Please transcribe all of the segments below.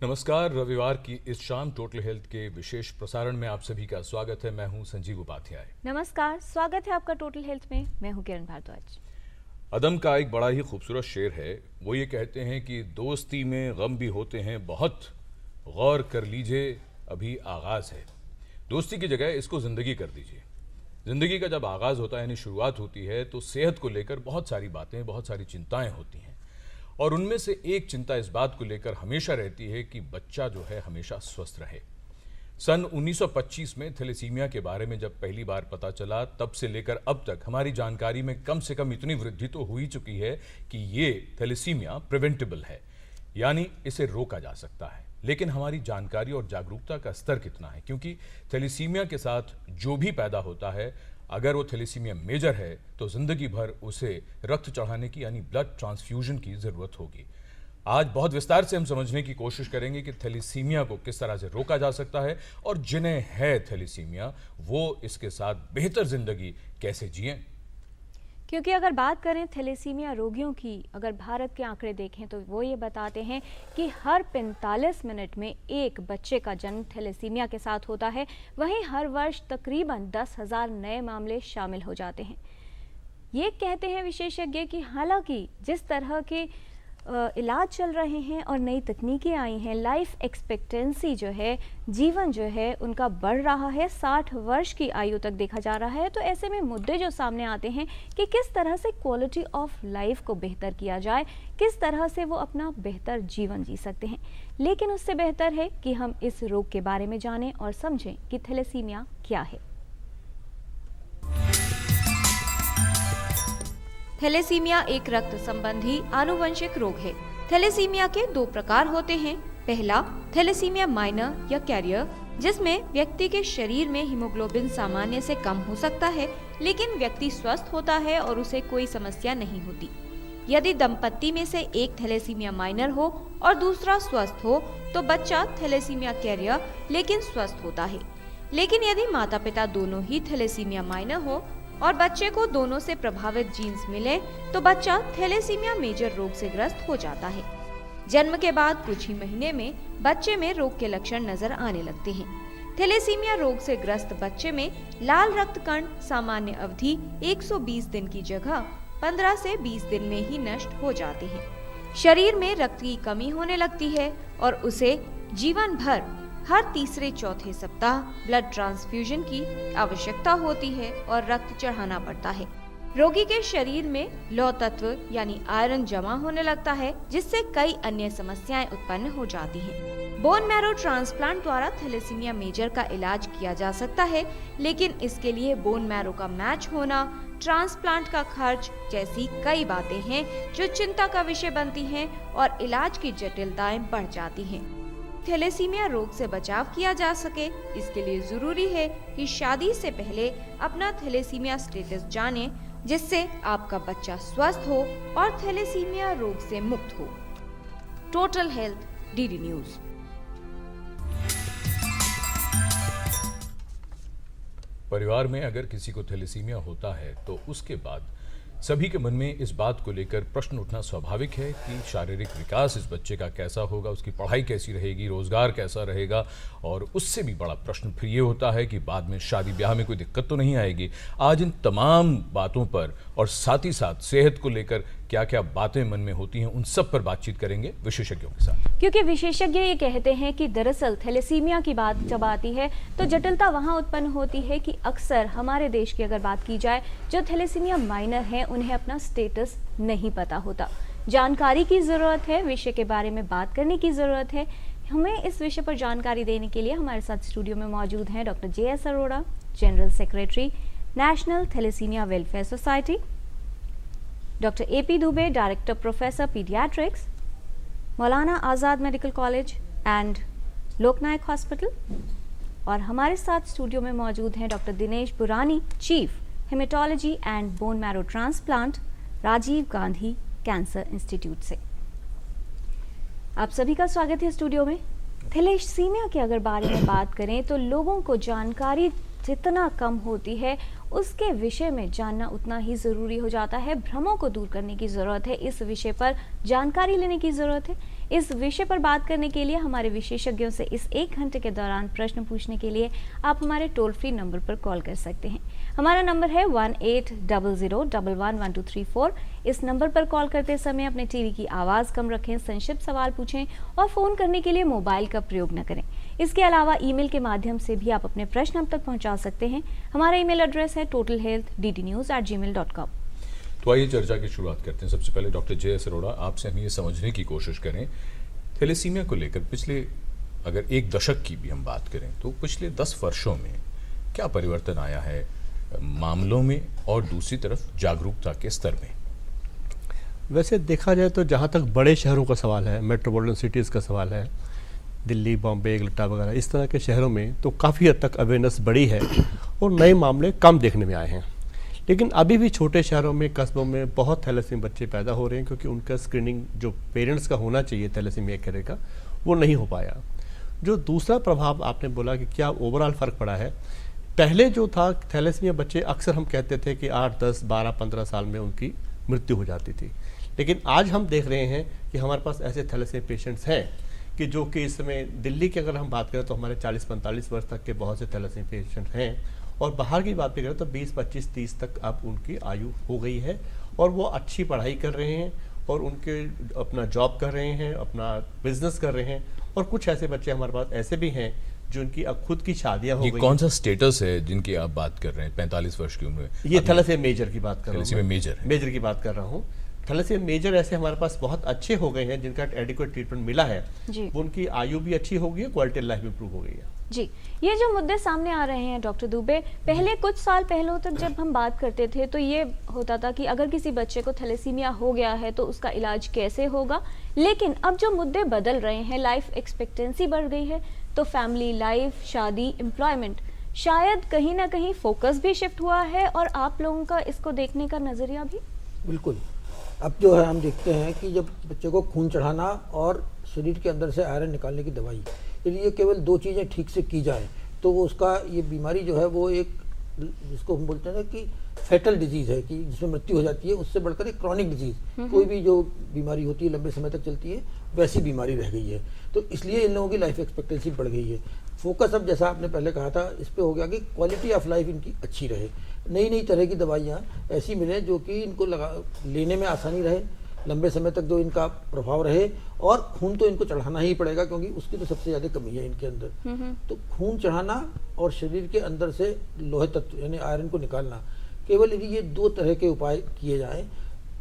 नमस्कार। रविवार की इस शाम टोटल हेल्थ के विशेष प्रसारण में आप सभी का स्वागत है। मैं हूं संजीव उपाध्याय। नमस्कार, स्वागत है आपका टोटल हेल्थ में। मैं हूं किरण भारद्वाज। अदम का एक बड़ा ही खूबसूरत शेर है। वो ये कहते हैं कि दोस्ती में गम भी होते हैं बहुत, गौर कर लीजिए अभी आगाज है। दोस्ती की जगह इसको जिंदगी कर दीजिए। जिंदगी का जब आगाज होता है यानी शुरुआत होती है तो सेहत को लेकर बहुत सारी बातें, बहुत सारी चिंताएं होती हैं और उनमें से एक चिंता इस बात को लेकर हमेशा रहती है कि बच्चा जो है हमेशा स्वस्थ रहे। सन 1925 में थैलेसीमिया के बारे में जब पहली बार पता चला, तब से लेकर अब तक हमारी जानकारी में कम से कम इतनी वृद्धि तो हो ही चुकी है कि ये थैलेसीमिया प्रिवेंटेबल है, यानी इसे रोका जा सकता है। लेकिन हमारी जानकारी और जागरूकता का स्तर कितना है, क्योंकि थैलेसीमिया के साथ जो भी पैदा होता है, अगर वो थैलेसीमिया मेजर है तो जिंदगी भर उसे रक्त चढ़ाने की यानी ब्लड ट्रांसफ्यूजन की जरूरत होगी। आज बहुत विस्तार से हम समझने की कोशिश करेंगे कि थैलेसीमिया को किस तरह से रोका जा सकता है और जिन्हें है थैलेसीमिया वो इसके साथ बेहतर जिंदगी कैसे जिएं। क्योंकि अगर बात करें थैलेसीमिया रोगियों की, अगर भारत के आंकड़े देखें तो वो ये बताते हैं कि हर 45 मिनट में एक बच्चे का जन्म थैलेसीमिया के साथ होता है। वहीं हर वर्ष तकरीबन 10,000 नए मामले शामिल हो जाते हैं। ये कहते हैं विशेषज्ञ कि हालांकि जिस तरह के इलाज चल रहे हैं और नई तकनीकें आई हैं, लाइफ एक्सपेक्टेंसी जो है, जीवन जो है उनका बढ़ रहा है, 60 वर्ष की आयु तक देखा जा रहा है। तो ऐसे में मुद्दे जो सामने आते हैं कि किस तरह से क्वालिटी ऑफ लाइफ को बेहतर किया जाए, किस तरह से वो अपना बेहतर जीवन जी सकते हैं। लेकिन उससे बेहतर है कि हम इस रोग के बारे में जानें और समझें कि थैलेसीमिया क्या है। थैलेसीमिया एक रक्त संबंधी आनुवंशिक रोग है। थैलेसीमिया के दो प्रकार होते हैं। पहला थैलेसीमिया माइनर या कैरियर, जिसमें व्यक्ति के शरीर में हीमोग्लोबिन सामान्य से कम हो सकता है, लेकिन व्यक्ति स्वस्थ होता है और उसे कोई समस्या नहीं होती। यदि दंपत्ति में से एक थैलेसीमिया माइनर हो और दूसरा स्वस्थ हो तो बच्चा थैलेसीमिया कैरियर लेकिन स्वस्थ होता है। लेकिन यदि माता पिता दोनों ही थैलेसीमिया माइनर हो और बच्चे को दोनों से प्रभावित जीन्स मिले तो बच्चा थैलेसीमिया मेजर रोग से ग्रस्त हो जाता है। जन्म के बाद कुछ ही महीने में बच्चे में रोग के लक्षण नजर आने लगते हैं। थैलेसीमिया रोग से ग्रस्त बच्चे में लाल रक्त कण सामान्य अवधि 120 दिन की जगह 15 से 20 दिन में ही नष्ट हो जाते हैं। शरीर में रक्त की कमी होने लगती है और उसे जीवन भर हर तीसरे चौथे सप्ताह ब्लड ट्रांसफ्यूजन की आवश्यकता होती है और रक्त चढ़ाना पड़ता है। रोगी के शरीर में लौह तत्व यानी आयरन जमा होने लगता है, जिससे कई अन्य समस्याएं उत्पन्न हो जाती हैं। बोन मैरो ट्रांसप्लांट द्वारा थैलेसीमिया मेजर का इलाज किया जा सकता है, लेकिन इसके लिए बोन मैरो का मैच होना, ट्रांसप्लांट का खर्च जैसी कई बातें हैं जो चिंता का विषय बनती हैं और इलाज की जटिलताएं बढ़ जाती हैं। थैलेसीमिया रोग से बचाव किया जा सके, इसके लिए जरूरी है कि शादी से पहले अपना थैलेसीमिया स्टेटस जानें, जिससे आपका बच्चा स्वस्थ हो और थैलेसीमिया रोग से मुक्त हो। Total health DD news. परिवार में अगर किसी को थैलेसीमिया होता है तो उसके बाद सभी के मन में इस बात को लेकर प्रश्न उठना स्वाभाविक है कि शारीरिक विकास इस बच्चे का कैसा होगा, उसकी पढ़ाई कैसी रहेगी, रोजगार कैसा रहेगा, और उससे भी बड़ा प्रश्न फिर ये होता है कि बाद में शादी ब्याह में कोई दिक्कत तो नहीं आएगी। आज इन तमाम बातों पर और साथ ही साथ सेहत को लेकर क्या क्या बातें मन में होती हैं, उन सब पर बातचीत करेंगे विशेषज्ञों के साथ। क्योंकि विशेषज्ञ ये कहते हैं कि दरअसल थैलेसीमिया की बात जब आती है तो जटिलता वहाँ उत्पन्न होती है कि अक्सर हमारे देश की अगर बात की जाए, जो थैलेसीमिया माइनर हैं उन्हें अपना स्टेटस नहीं पता होता। जानकारी की ज़रूरत है, विषय के बारे में बात करने की ज़रूरत है। हमें इस विषय पर जानकारी देने के लिए हमारे साथ स्टूडियो में मौजूद हैं doctor JS Arora, general secretary, national thalassemia welfare society, doctor AP Dubey, director professor paediatrics, Maulana Azad medical college and Loknayak hospital, और हमारे साथ स्टूडियो में मौजूद हैं doctor Dinesh Burani, chief haematology and bone marrow transplant, Rajiv Gandhi cancer institute से। आप सभी का स्वागत है स्टूडियो में। थैलेसीमिया के अगर बारे में बात करें तो लोगों को जानकारी जितना कम होती है उसके विषय में जानना उतना ही ज़रूरी हो जाता है। भ्रमों को दूर करने की ज़रूरत है, इस विषय पर जानकारी लेने की ज़रूरत है। इस विषय पर बात करने के लिए हमारे विशेषज्ञों से इस 1 घंटे के दौरान प्रश्न पूछने के लिए आप हमारे टोल फ्री नंबर पर कॉल कर सकते हैं। हमारा नंबर है 1800111234। इस नंबर पर कॉल करते समय अपने टीवी की आवाज़ कम रखें, संक्षिप्त सवाल पूछें और फ़ोन करने के लिए मोबाइल का प्रयोग न करें। इसके अलावा ईमेल के माध्यम से भी आप अपने प्रश्न हम तक पहुंचा सकते हैं। हमारा ईमेल एड्रेस है totalhealthddnews@gmail.com। तो आइए चर्चा की शुरुआत करते हैं। सबसे पहले डॉक्टर जे एस अरोड़ा, आपसे हम ये समझने की कोशिश करें, थैलेसीमिया को लेकर पिछले अगर 1 दशक की भी हम बात करें तो पिछले 10 वर्षों में क्या परिवर्तन आया है मामलों में और दूसरी तरफ जागरूकता के स्तर में? वैसे देखा जाए तो जहाँ तक बड़े शहरों का सवाल है, मेट्रोपॉलिटन सिटीज़ का सवाल है, दिल्ली, बॉम्बे, एग्लेटा वगैरह इस तरह के शहरों में तो काफ़ी हद तक अवेयरनेस बढ़ी है और नए मामले कम देखने में आए हैं। लेकिन अभी भी छोटे शहरों में, कस्बों में बहुत थैलेसीमिया बच्चे पैदा हो रहे हैं क्योंकि उनका स्क्रीनिंग जो पेरेंट्स का होना चाहिए थैलेसीमिया कैरियर का, वो नहीं हो पाया। जो दूसरा प्रभाव आपने बोला कि क्या ओवरऑल फ़र्क पड़ा है, पहले जो था थैलेसीमिया बच्चे अक्सर हम कहते थे कि 8, 10, 12, 15 साल में उनकी मृत्यु हो जाती थी। लेकिन आज हम देख रहे हैं कि हमारे पास ऐसे थैलेसीमिया पेशेंट्स हैं कि जो कि इस समय दिल्ली की अगर हम बात करें तो हमारे 40-45 वर्ष तक के बहुत से थैलेसीमिया पेशेंट हैं, और बाहर की बात करें तो 20, 25, 30 तक अब उनकी आयु हो गई है और वो अच्छी पढ़ाई कर रहे हैं और उनके अपना जॉब कर रहे हैं, अपना बिजनेस कर रहे हैं। और कुछ ऐसे बच्चे हमारे पास ऐसे भी हैं जिनकी अब खुद की शादियां हो गई। कौन सा स्टेटस है जिनकी आप बात कर रहे हैं 45 वर्ष की उम्र में? ये थैलेसीमिया मेजर की बात कर रहा हूँ, मेजर की बात कर रहा हूँ। थैलेसीमिया मेजर ऐसे हमारे पास बहुत अच्छे हो गए हैं जिनका एडिक्वेट ट्रीटमेंट मिला है, वो उनकी आयु भी अच्छी हो गई है, क्वालिटी लाइफ इंप्रूव हो गई है। जी, ये जो मुद्दे सामने आ रहे हैं डॉक्टर दुबे, पहले कुछ साल पहले तक जब हम बात करते थे तो ये होता था कि अगर किसी बच्चे को थैलेसीमिया हो गया है तो उसका इलाज कैसे होगा। लेकिन अब जो मुद्दे बदल रहे हैं, लाइफ एक्सपेक्टेंसी बढ़ गई है, तो फैमिली लाइफ, शादी, एम्प्लॉयमेंट, शायद कहीं ना कहीं फोकस भी शिफ्ट हुआ है और आप लोगों का इसको देखने का नज़रिया भी। बिल्कुल, अब जो है हम देखते हैं कि जब बच्चे को खून चढ़ाना और शरीर के अंदर से आयरन निकालने की दवाई, यदि ये केवल 2 चीज़ें ठीक से की जाए तो वो उसका ये बीमारी जो है वो एक, जिसको हम बोलते हैं ना कि फैटल डिजीज़ है, कि जिसमें मृत्यु हो जाती है, उससे बढ़कर एक क्रॉनिक डिजीज़, कोई भी जो बीमारी होती है लंबे समय तक चलती है, वैसी बीमारी रह गई है। तो इसलिए इन लोगों की लाइफ एक्सपेक्टेंसी बढ़ गई है। फोकस अब जैसा आपने पहले कहा था इस पे हो गया कि क्वालिटी ऑफ लाइफ इनकी अच्छी रहे, नई नई तरह की दवाइयाँ ऐसी मिलें जो कि इनको लेने में आसानी रहे, लंबे समय तक जो इनका प्रभाव रहे, और खून तो इनको चढ़ाना ही पड़ेगा क्योंकि उसकी तो सबसे ज़्यादा कमी है इनके अंदर। तो खून चढ़ाना और शरीर के अंदर से लोहे तत्व यानी आयरन को निकालना, केवल यदि ये 2 तरह के उपाय किए जाएं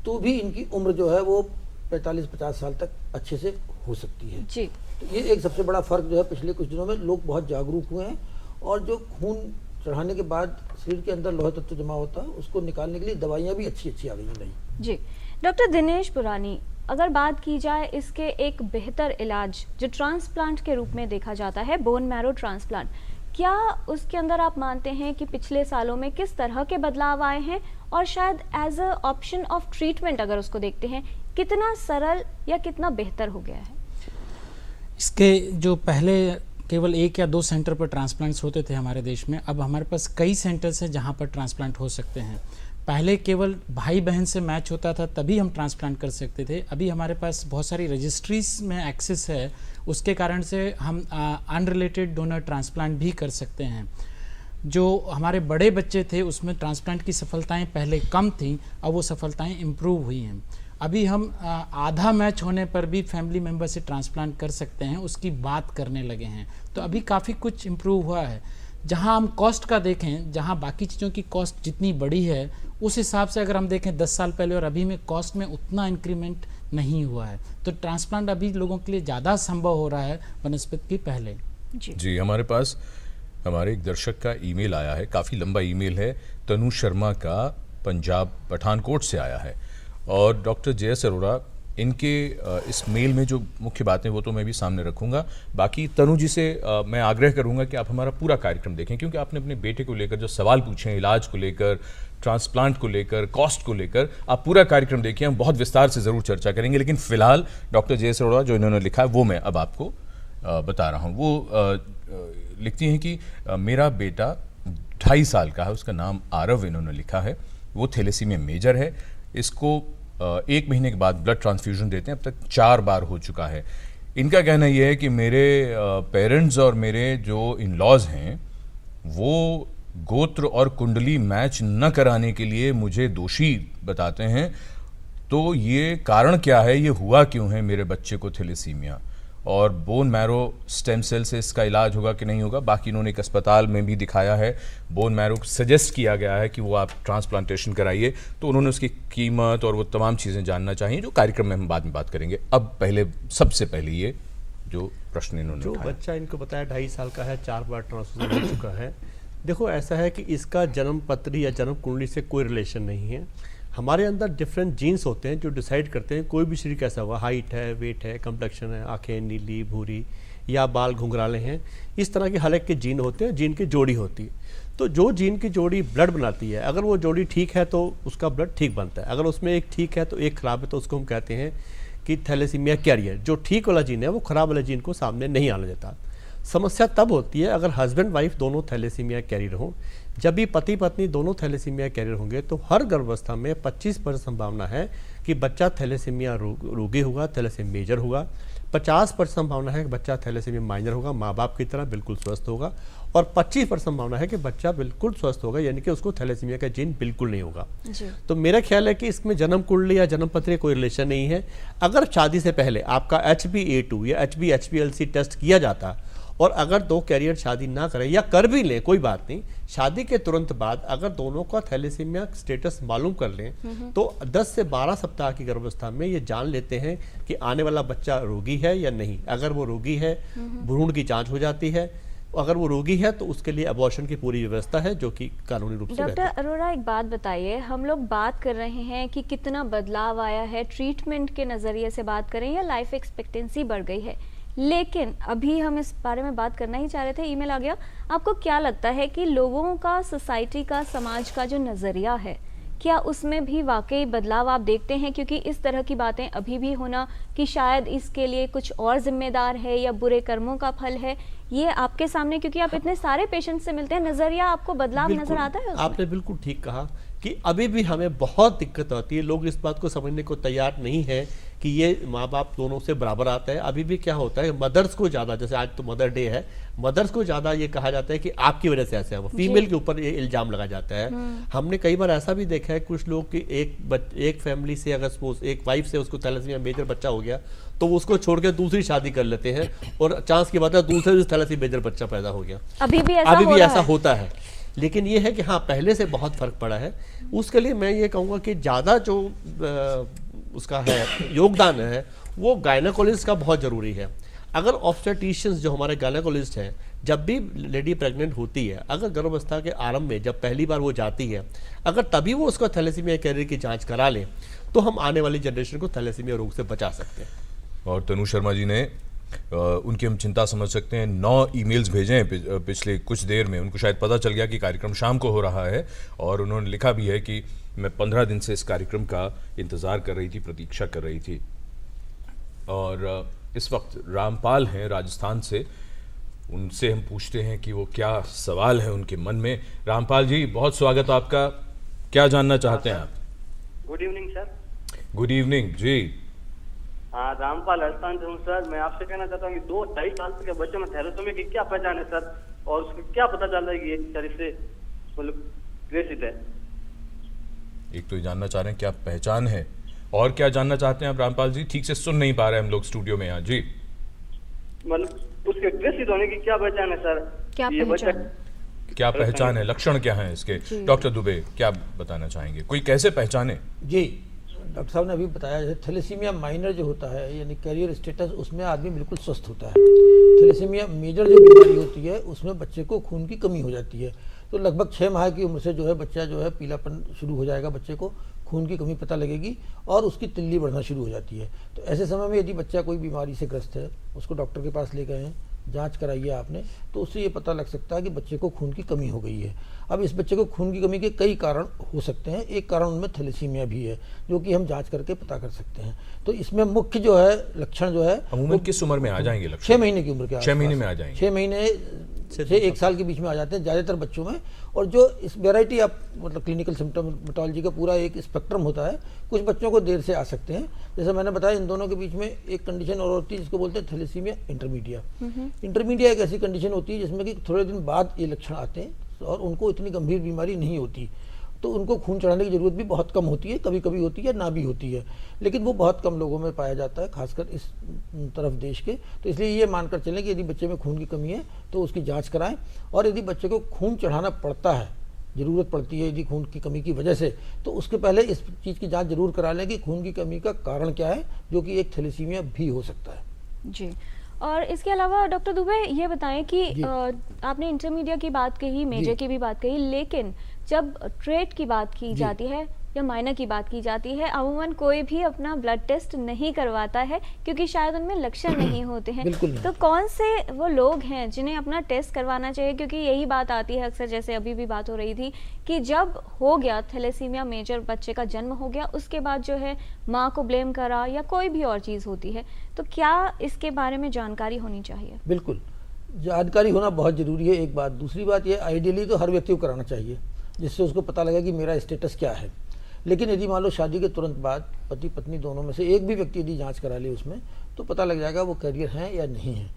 तो भी इनकी उम्र जो है वो 45-50 साल तक अच्छे से हो सकती है जी। तो ये एक सबसे बड़ा फर्क जो है, पिछले कुछ दिनों में लोग बहुत जागरूक हुए हैं और जो खून चढ़ाने के बाद शरीर के अंदर लोहा तत्व जमा होता है उसको निकालने के लिए दवाइयाँ भी अच्छी अच्छी आ गई हैं नई। जी, डॉक्टर दिनेश पुरानी, अगर बात की जाए इसके एक बेहतर इलाज जो ट्रांसप्लांट के रूप में देखा जाता है, बोन मैरो ट्रांसप्लांट, क्या उसके अंदर आप मानते हैं कि पिछले सालों में किस तरह के बदलाव आए हैं और शायद as a option of treatment अगर उसको देखते हैं कितना सरल या कितना बेहतर हो गया है? इसके जो पहले केवल 1 या 2 सेंटर पर ट्रांसप्लांट्स होते थे हमारे देश में, अब हमारे पास कई सेंटर्स हैं जहां पर ट्रांसप्लांट हो सकते हैं। पहले केवल भाई बहन से मैच होता था तभी हम ट्रांसप्लांट कर सकते थे, अभी हमारे पास बहुत सारी रजिस्ट्रीज में एक्सेस है, उसके कारण से हम अनरिलेटेड डोनर ट्रांसप्लांट भी कर सकते हैं। जो हमारे बड़े बच्चे थे उसमें ट्रांसप्लांट की सफलताएं पहले कम थीं, अब वो सफलताएं इम्प्रूव हुई हैं। अभी हम आधा मैच होने पर भी फैमिली मेम्बर से ट्रांसप्लांट कर सकते हैं, उसकी बात करने लगे हैं, तो अभी काफ़ी कुछ इम्प्रूव हुआ है। जहां हम कॉस्ट का देखें, जहां बाकी चीज़ों की कॉस्ट जितनी बड़ी है उस हिसाब से अगर हम देखें 10 साल पहले और अभी में कॉस्ट में उतना इंक्रीमेंट नहीं हुआ है, तो ट्रांसप्लांट अभी लोगों के लिए ज़्यादा संभव हो रहा है बनस्पत की पहले। जी, हमारे पास हमारे एक दर्शक का ईमेल आया है, काफ़ी लंबा ईमेल है, तनु शर्मा का, पंजाब पठानकोट से आया है। और डॉक्टर जे एस अरोड़ा, इनके इस मेल में जो मुख्य बातें वो तो मैं भी सामने रखूंगा, बाकी तनु जी से मैं आग्रह करूंगा कि आप हमारा पूरा कार्यक्रम देखें, क्योंकि आपने अपने बेटे को लेकर जो सवाल पूछे हैं, इलाज को लेकर, ट्रांसप्लांट को लेकर, कॉस्ट को लेकर, आप पूरा कार्यक्रम देखिए, हम बहुत विस्तार से ज़रूर चर्चा करेंगे। लेकिन फिलहाल डॉक्टर जे एस अरोड़ा जो इन्होंने लिखा है वो मैं अब आपको बता रहा हूँ। वो लिखती हैं कि मेरा बेटा 2.5 साल का है, उसका नाम आरव इन्होंने लिखा है, वो थैलेसीमिया मेजर है, इसको 1 महीने के बाद ब्लड ट्रांसफ्यूजन देते हैं, अब तक 4 बार हो चुका है। इनका कहना यह है कि मेरे पेरेंट्स और मेरे जो इन लॉज हैं वो गोत्र और कुंडली मैच न कराने के लिए मुझे दोषी बताते हैं। तो ये कारण क्या है, ये हुआ क्यों है मेरे बच्चे को थैलेसीमिया, और बोन मैरो स्टेम सेल से इसका इलाज होगा कि नहीं होगा। बाकी इन्होंने एक अस्पताल में भी दिखाया है, बोन मैरो सजेस्ट किया गया है कि वो आप ट्रांसप्लांटेशन कराइए, तो उन्होंने उसकी कीमत और वो तमाम चीज़ें जानना चाहिए जो कार्यक्रम में हम बाद में बात करेंगे। अब पहले सबसे पहले ये जो प्रश्न इन्होंने जो उठाया। बच्चा इनको बताया 2.5 साल का है, 4 बार ट्रांसफ्यूजन हो चुका है। देखो ऐसा है कि इसका जन्म पत्री या जन्म कुंडली से कोई रिलेशन नहीं है। हमारे अंदर डिफरेंट जीन्स होते हैं जो डिसाइड करते हैं कोई भी शरीर कैसा हुआ, हाइट है, वेट है, कम्प्लेक्शन है, आंखें नीली भूरी या बाल घुंघराले हैं, इस तरह के हर एक के जीन होते हैं, जीन की जोड़ी होती है। तो जो जीन की जोड़ी ब्लड बनाती है, अगर वो जोड़ी ठीक है तो उसका ब्लड ठीक बनता है, अगर उसमें एक ठीक है तो एक खराब है तो उसको हम कहते हैं कि थैलेसीमिया कैरियर। जो ठीक वाला जीन है वो खराब वाले जीन को सामने नहीं आने देता। समस्या तब होती है अगर हस्बैंड वाइफ दोनों थैलेसीमिया कैरियर हों। जब भी पति पत्नी दोनों थैलेसीमिया कैरियर होंगे तो हर गर्भावस्था में 25% संभावना है कि बच्चा थैलेसीमिया रोगी होगा, थैलेसीमिया मेजर होगा। 50% संभावना है कि बच्चा थैलेसीमिया माइनर होगा, माँ बाप की तरह बिल्कुल स्वस्थ होगा, और 25% संभावना है कि बच्चा बिल्कुल स्वस्थ होगा, यानी कि उसको थैलेसीमिया का जीन बिल्कुल नहीं होगा। तो मेरा ख्याल है कि इसमें जन्म कुंडली या जन्म पत्री कोई रिलेशन नहीं है। अगर शादी से पहले आपका HbA2 या HbHbA1c टेस्ट किया जाता, और अगर 2 कैरियर शादी ना करें या कर भी लें कोई बात नहीं, शादी के तुरंत बाद अगर दोनों का थैलेसीमिया स्टेटस मालूम कर लें तो 10 से 12 सप्ताह की गर्भावस्था में ये जान लेते हैं कि आने वाला बच्चा रोगी है या नहीं। अगर वो रोगी है, भ्रूण की जांच हो जाती है, अगर वो रोगी है तो उसके लिए अबॉर्शन की पूरी व्यवस्था है जो कि कानूनी रूप से डॉक्टर अरोड़ा, एक बात बताइए, हम लोग बात कर रहे हैं कि कितना बदलाव आया है, ट्रीटमेंट के नज़रिए से बात करें या लाइफ एक्सपेक्टेंसी बढ़ गई है, लेकिन अभी हम इस बारे में बात करना ही चाह रहे थे, ईमेल आ गया। आपको क्या लगता है कि लोगों का, सोसाइटी का, समाज का जो नज़रिया है, क्या उसमें भी वाकई बदलाव आप देखते हैं? क्योंकि इस तरह की बातें अभी भी होना कि शायद इसके लिए कुछ और जिम्मेदार है या बुरे कर्मों का फल है, ये आपके सामने, क्योंकि आप इतने सारे पेशेंट से मिलते हैं, नज़रिया आपको बदलाव नजर आता है उसमें? आपने बिल्कुल ठीक कहा कि अभी भी हमें बहुत दिक्कत आती है। लोग इस बात को समझने को तैयार नहीं है कि ये माँ बाप दोनों से बराबर आता है। अभी भी क्या होता है, मदर्स को ज़्यादा, जैसे आज तो मदर डे है, मदर्स को ज़्यादा ये कहा जाता है कि आपकी वजह से ऐसा है, वो फीमेल के ऊपर ये इल्ज़ाम लगाया जाता है। हमने कई बार ऐसा भी देखा है, कुछ लोग कि एक फैमिली से अगर सपोज एक वाइफ से उसको थैलेसीमिया मेजर बच्चा हो गया तो वो उसको छोड़ के दूसरी शादी कर लेते हैं, और चांस की बात है दूसरे से थैलेसीमिया मेजर बच्चा पैदा हो गया। अभी भी ऐसा होता है। लेकिन ये है कि हाँ, पहले से बहुत फर्क पड़ा है। उसके लिए मैं ये कहूँगा कि ज़्यादा जो उसका है योगदान है वो गायनेकोलॉजिस्ट का बहुत ज़रूरी है। अगर ऑब्स्टेट्रिशियंस जो हमारे गायनेकोलॉजिस्ट हैं, जब भी लेडी प्रेग्नेंट होती है, अगर गर्भावस्था के आरंभ में जब पहली बार वो जाती है, अगर तभी वो उसका थैलेसीमिया कैरियर की जांच करा लें तो हम आने वाली जनरेशन को थैलेसीमिया रोग से बचा सकते हैं। और तनु शर्मा जी ने उनकी हम चिंता समझ सकते हैं। 9 ईमेल्स भेजे हैं पिछले कुछ देर में। उनको शायद पता चल गया कि कार्यक्रम शाम को हो रहा है, और उन्होंने लिखा भी है कि मैं 15 दिन से इस कार्यक्रम का इंतज़ार कर रही थी, प्रतीक्षा कर रही थी। और इस वक्त रामपाल हैं राजस्थान से, उनसे हम पूछते हैं कि वो क्या सवाल है उनके मन में। रामपाल जी, बहुत स्वागत आपका। क्या जानना चाहते हैं आप? Good evening sir. Good evening ji. हाँ, रामपाल राजस्थान से हूँ सर। मैं आपसे कहना चाहता हूँ कि 2-2.5 साल के बच्चे में थैलेसीमिया की क्या पहचान है सर, और उसको क्या पता चल रहा है कि ये सर इससे मतलब ग्रसित है? एक तो ये जानना चाह रहे हैं क्या पहचान है, और क्या जानना चाहते हैं आप रामपाल जी? ठीक से सुन नहीं पा रहे हम लोग स्टूडियो में यहाँ जी। मतलब उसके ग्रसित होने की क्या पहचान है सर? क्या ये बच्चा क्या पहचान है, लक्षण क्या है इसके? डॉक्टर दुबे क्या बताना चाहेंगे, कोई कैसे पहचाने? जी, डॉक्टर साहब ने अभी बताया, जैसे थैलेसीमिया माइनर जो होता है यानी कैरियर स्टेटस, उसमें आदमी बिल्कुल स्वस्थ होता है। थैलेसीमिया मेजर जो बीमारी होती है उसमें बच्चे को खून की कमी हो जाती है। तो लगभग 6 माह की उम्र से जो है बच्चा जो है पीलापन शुरू हो जाएगा, बच्चे को खून की कमी पता लगेगी और उसकी तिल्ली बढ़ना शुरू हो जाती है। तो ऐसे समय में यदि बच्चा कोई बीमारी से ग्रस्त है, उसको डॉक्टर के पास ले गए हैं, जांच कराइए आपने, तो उससे ये पता लग सकता है कि बच्चे को खून की कमी हो गई है। अब इस बच्चे को खून की कमी के कई कारण हो सकते हैं, एक कारण उनमें थैलेसीमिया भी है जो कि हम जांच करके पता कर सकते हैं। तो इसमें मुख्य जो है लक्षण जो है अमूमन किस उम्र में आ जाएंगे लक्षण? 6 महीने की उम्र के 6 महीने में आ जाएंगे। 6 महीने से 1 साल के बीच में आ जाते हैं ज़्यादातर बच्चों में। और जो इस वेराइटी ऑफ मतलब क्लिनिकल सिम्टोमेटोलॉजी का पूरा एक स्पेक्ट्रम होता है, कुछ बच्चों को देर से आ सकते हैं। जैसे मैंने बताया, इन दोनों के बीच में एक कंडीशन और होती है जिसको बोलते हैं थैलेसीमिया इंटरमीडिया। इंटरमीडिया एक ऐसी कंडीशन होती है जिसमें कि थोड़े दिन बाद ये लक्षण आते हैं और उनको इतनी गंभीर बीमारी नहीं होती, तो उनको खून चढ़ाने की ज़रूरत भी बहुत कम होती है, कभी कभी होती है ना भी होती है, लेकिन वो बहुत कम लोगों में पाया जाता है, खासकर इस तरफ देश के। तो इसलिए ये मानकर चलें कि यदि बच्चे में खून की कमी है तो उसकी जांच कराएं, और यदि बच्चे को खून चढ़ाना पड़ता है, ज़रूरत पड़ती है यदि खून की कमी की वजह से, तो उसके पहले इस चीज़ की जाँच जरूर करा लें कि खून की कमी का कारण क्या है, जो कि एक थैलेसीमिया भी हो सकता है। जी। और इसके अलावा डॉक्टर दुबे ये बताएं कि आपने इंटरमीडिया की बात कही, मेजर की भी बात कही, लेकिन जब ट्रेट की बात की जाती है या माइनर की बात की जाती है, अमूमन कोई भी अपना ब्लड टेस्ट नहीं करवाता है क्योंकि शायद उनमें लक्षण नहीं होते हैं। तो कौन से वो लोग हैं जिन्हें अपना टेस्ट करवाना चाहिए? क्योंकि यही बात आती है अक्सर, जैसे अभी भी बात हो रही थी कि जब हो गया थैलेसीमिया मेजर, बच्चे का जन्म हो गया, उसके बाद जो है माँ को ब्लेम करा या कोई भी और चीज़ होती है, तो क्या इसके बारे में जानकारी होनी चाहिए? बिल्कुल, जानकारी होना बहुत ज़रूरी है, एक बात। दूसरी बात ये, आइडियली तो हर व्यक्ति को कराना चाहिए जिससे उसको पता लगे कि मेरा स्टेटस क्या है। लेकिन यदि मान लो शादी के तुरंत बाद पति पत्नी दोनों में से एक भी व्यक्ति यदि जांच करा ले उसमें, तो पता लग जाएगा वो कैरियर हैं या नहीं है।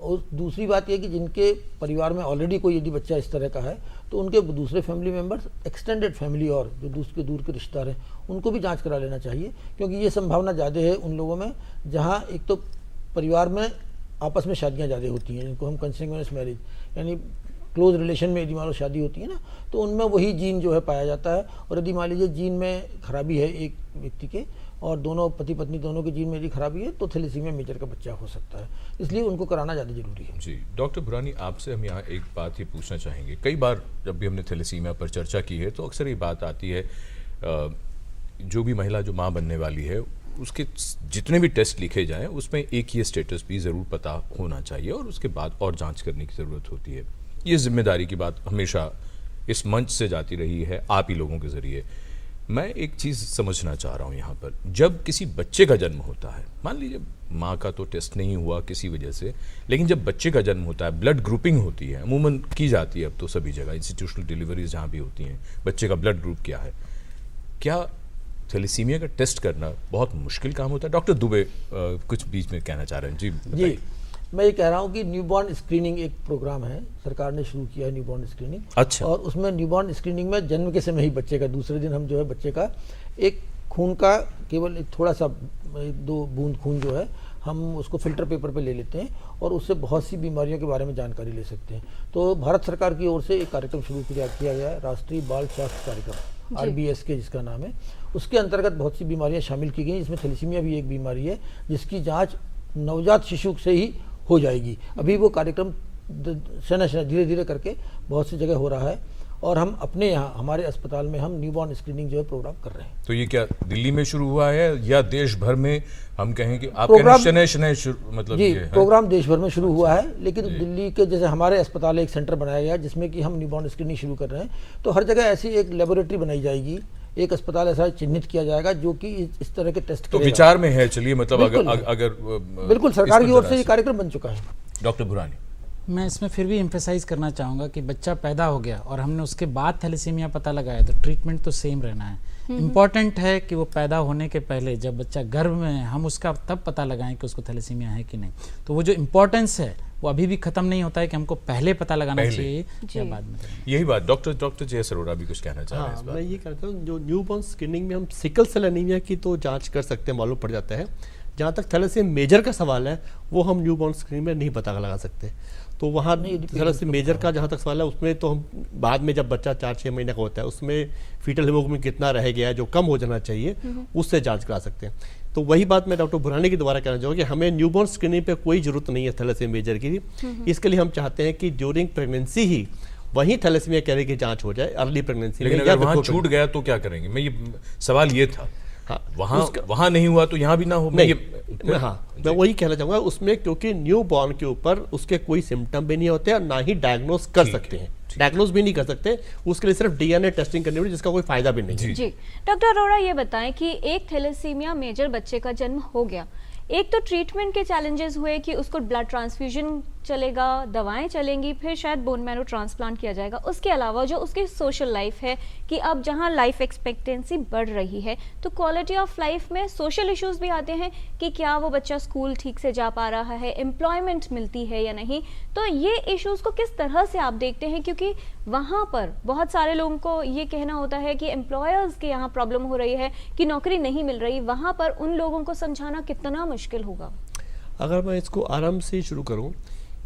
और दूसरी बात ये कि जिनके परिवार में ऑलरेडी कोई यदि बच्चा इस तरह का है, तो उनके दूसरे फैमिली मेम्बर्स, एक्सटेंडेड फैमिली और जो दूर के रिश्तेदार हैं, उनको भी जांच करा लेना चाहिए, क्योंकि ये संभावना ज़्यादा है उन लोगों में जहाँ एक तो परिवार में आपस में शादियाँ ज़्यादा होती हैं, जिनको हम कंसिग्यूनियस मैरिज यानी क्लोज रिलेशन में यदि मान लो शादी होती है ना, तो उनमें वही जीन जो है पाया जाता है। और यदि मान लीजिए जीन में खराबी है एक व्यक्ति के, और दोनों पति पत्नी दोनों के जीन में यदि खराबी है, तो थैलेसीमिया मेजर का बच्चा हो सकता है, इसलिए उनको कराना ज़्यादा जरूरी है। जी डॉक्टर भुरानी, आपसे हम यहाँ एक बात ये पूछना चाहेंगे। कई बार जब भी हमने थैलेसीमिया पर चर्चा की है तो अक्सर ये बात आती है, जो भी महिला जो माँ बनने वाली है उसके जितने भी टेस्ट लिखे जाएं उसमें एक ये स्टेटस भी ज़रूर पता होना चाहिए और उसके बाद और जांच करने की ज़रूरत होती है। ये जिम्मेदारी की बात हमेशा इस मंच से जाती रही है, आप ही लोगों के ज़रिए। मैं एक चीज़ समझना चाह रहा हूँ यहाँ पर, जब किसी बच्चे का जन्म होता है, मान लीजिए माँ का तो टेस्ट नहीं हुआ किसी वजह से, लेकिन जब बच्चे का जन्म होता है, ब्लड ग्रुपिंग होती है, अमूमन की जाती है अब तो सभी जगह, इंस्टीट्यूशनल डिलीवरीज जहाँ भी होती हैं, बच्चे का ब्लड ग्रुप क्या है, क्या थैलेसीमिया का टेस्ट करना बहुत मुश्किल काम होता है? डॉक्टर दुबे कुछ बीच में कहना चाह रहे हैं। जी मैं ये कह रहा हूँ कि न्यूबॉर्न स्क्रीनिंग एक प्रोग्राम है, सरकार ने शुरू किया है न्यूबॉर्न स्क्रीनिंग। अच्छा। और उसमें न्यूबॉर्न स्क्रीनिंग में जन्म के समय ही बच्चे का, दूसरे दिन हम जो है बच्चे का एक खून का केवल एक थोड़ा सा 2 बूंद खून जो है हम उसको फिल्टर पेपर पे ले लेते हैं और उससे बहुत सी बीमारियों के बारे में जानकारी ले सकते हैं। तो भारत सरकार की ओर से एक कार्यक्रम शुरू किया गया है, राष्ट्रीय बाल स्वास्थ्य कार्यक्रम, RBS के जिसका नाम है। उसके अंतर्गत बहुत सी बीमारियाँ शामिल की गई, इसमें थैलेसीमिया भी एक बीमारी है जिसकी जाँच नवजात शिशु से ही हो जाएगी। अभी वो कार्यक्रम धीरे धीरे करके बहुत सी जगह हो रहा है और हम अपने यहाँ हमारे अस्पताल में हम न्यूबॉर्न स्क्रीनिंग जो है प्रोग्राम कर रहे हैं। तो ये क्या दिल्ली में शुरू हुआ है या देश भर में? हम कहें कि आप मतलब जी, ये प्रोग्राम देश भर में शुरू हुआ है, लेकिन दिल्ली के जैसे हमारे अस्पताल एक सेंटर बनाया गया जिसमें कि हम न्यूबॉर्न स्क्रीनिंग शुरू कर रहे हैं। तो हर जगह ऐसी एक लेबोरेटरी बनाई जाएगी, एक अस्पताल ऐसा चिन्हित किया जाएगा जो कि इस तरह के टेस्ट तो विचार में है। चलिए, मतलब अगर बिल्कुल सरकार की ओर से ये कार्यक्रम बन चुका है। डॉक्टर भुरानी, मैं इसमें फिर भी एम्फेसाइज करना चाहूँगा कि बच्चा पैदा हो गया और हमने उसके बाद थैलेसीमिया पता लगाया तो ट्रीटमेंट तो सेम रहना है। इम्पॉर्टेंट है कि वो पैदा होने के पहले, जब बच्चा गर्भ में है, हम उसका तब पता लगाएं कि उसको थैलेसीमिया है कि नहीं। तो वो जो इम्पोर्टेंस है वो अभी भी खत्म नहीं होता है कि हमको पहले पता लगाना चाहिए या बाद में। यही बात डॉक्टर जय सरोरा भी कुछ कहना चाह रहे हैं। मैं ये कहता हूँ, जो न्यूबॉर्न स्क्रीनिंग में हम सिकल सेल एनीमिया की तो जांच कर सकते हैं, मालूम पड़ जाता है। जहाँ तक थैलेसीमिया मेजर का सवाल है वो हम न्यूबॉर्न स्क्रीनिंग में नहीं पता लगा सकते। तो वहाँ थैलेसीमिया मेजर का जहाँ तक सवाल है उसमें तो हम बाद में जब बच्चा 4-6 महीने का होता है उसमें फीटल हीमोग्लोबिन कितना रह गया है जो कम हो जाना चाहिए उससे जांच करा सकते हैं। तो वही बात मैं डॉक्टर भुरानी के द्वारा कहना चाहूँगा कि हमें न्यूबॉर्न स्क्रीनिंग पे कोई जरूरत नहीं है थैलेसीमिया मेजर की। इसके लिए हम चाहते हैं कि ड्यूरिंग प्रेगनेंसी ही वहीं थैलेसीमिया कैरियर की जांच हो जाए, अर्ली प्रेगनेंसी में। लेकिन अगर वहाँ छूट गया तो क्या करेंगे? मैं ये सवाल ये था। हाँ, वहाँ नहीं हुआ तो यहाँ भी ना हो। मैं वही कहना चाहूँगा उसमें, क्योंकि न्यू बॉर्न के ऊपर उसके कोई सिम्टम भी नहीं होते और ना ही डायग्नोज कर सकते हैं, डायग्नोज भी नहीं कर सकते, उसके लिए सिर्फ DNA टेस्टिंग करनी पड़ेगी जिसका कोई फायदा भी नहीं है। जी डॉक्टर अरोड़ा, ये बताएं कि एक थैलेसीमिया मेजर बच्चे का जन्म हो गया, एक तो ट्रीटमेंट के चैलेंजेस हुए कि उसको ब्लड ट्रांसफ्यूजन चलेगा, दवाएं चलेंगी, फिर शायद बोन मैरो ट्रांसप्लांट किया जाएगा। उसके अलावा जो उसकी सोशल लाइफ है कि अब जहां लाइफ एक्सपेक्टेंसी बढ़ रही है तो क्वालिटी ऑफ लाइफ में सोशल इश्यूज भी आते हैं कि क्या वो बच्चा स्कूल ठीक से जा पा रहा है, एम्प्लॉयमेंट मिलती है या नहीं। तो ये इश्यूज को किस तरह से आप देखते हैं, क्योंकि वहाँ पर बहुत सारे लोगों को ये कहना होता है कि एम्प्लॉयर्स के यहाँ प्रॉब्लम हो रही है कि नौकरी नहीं मिल रही, वहाँ पर उन लोगों को समझाना कितना मुश्किल होगा? अगर मैं इसको आराम से शुरू करूं,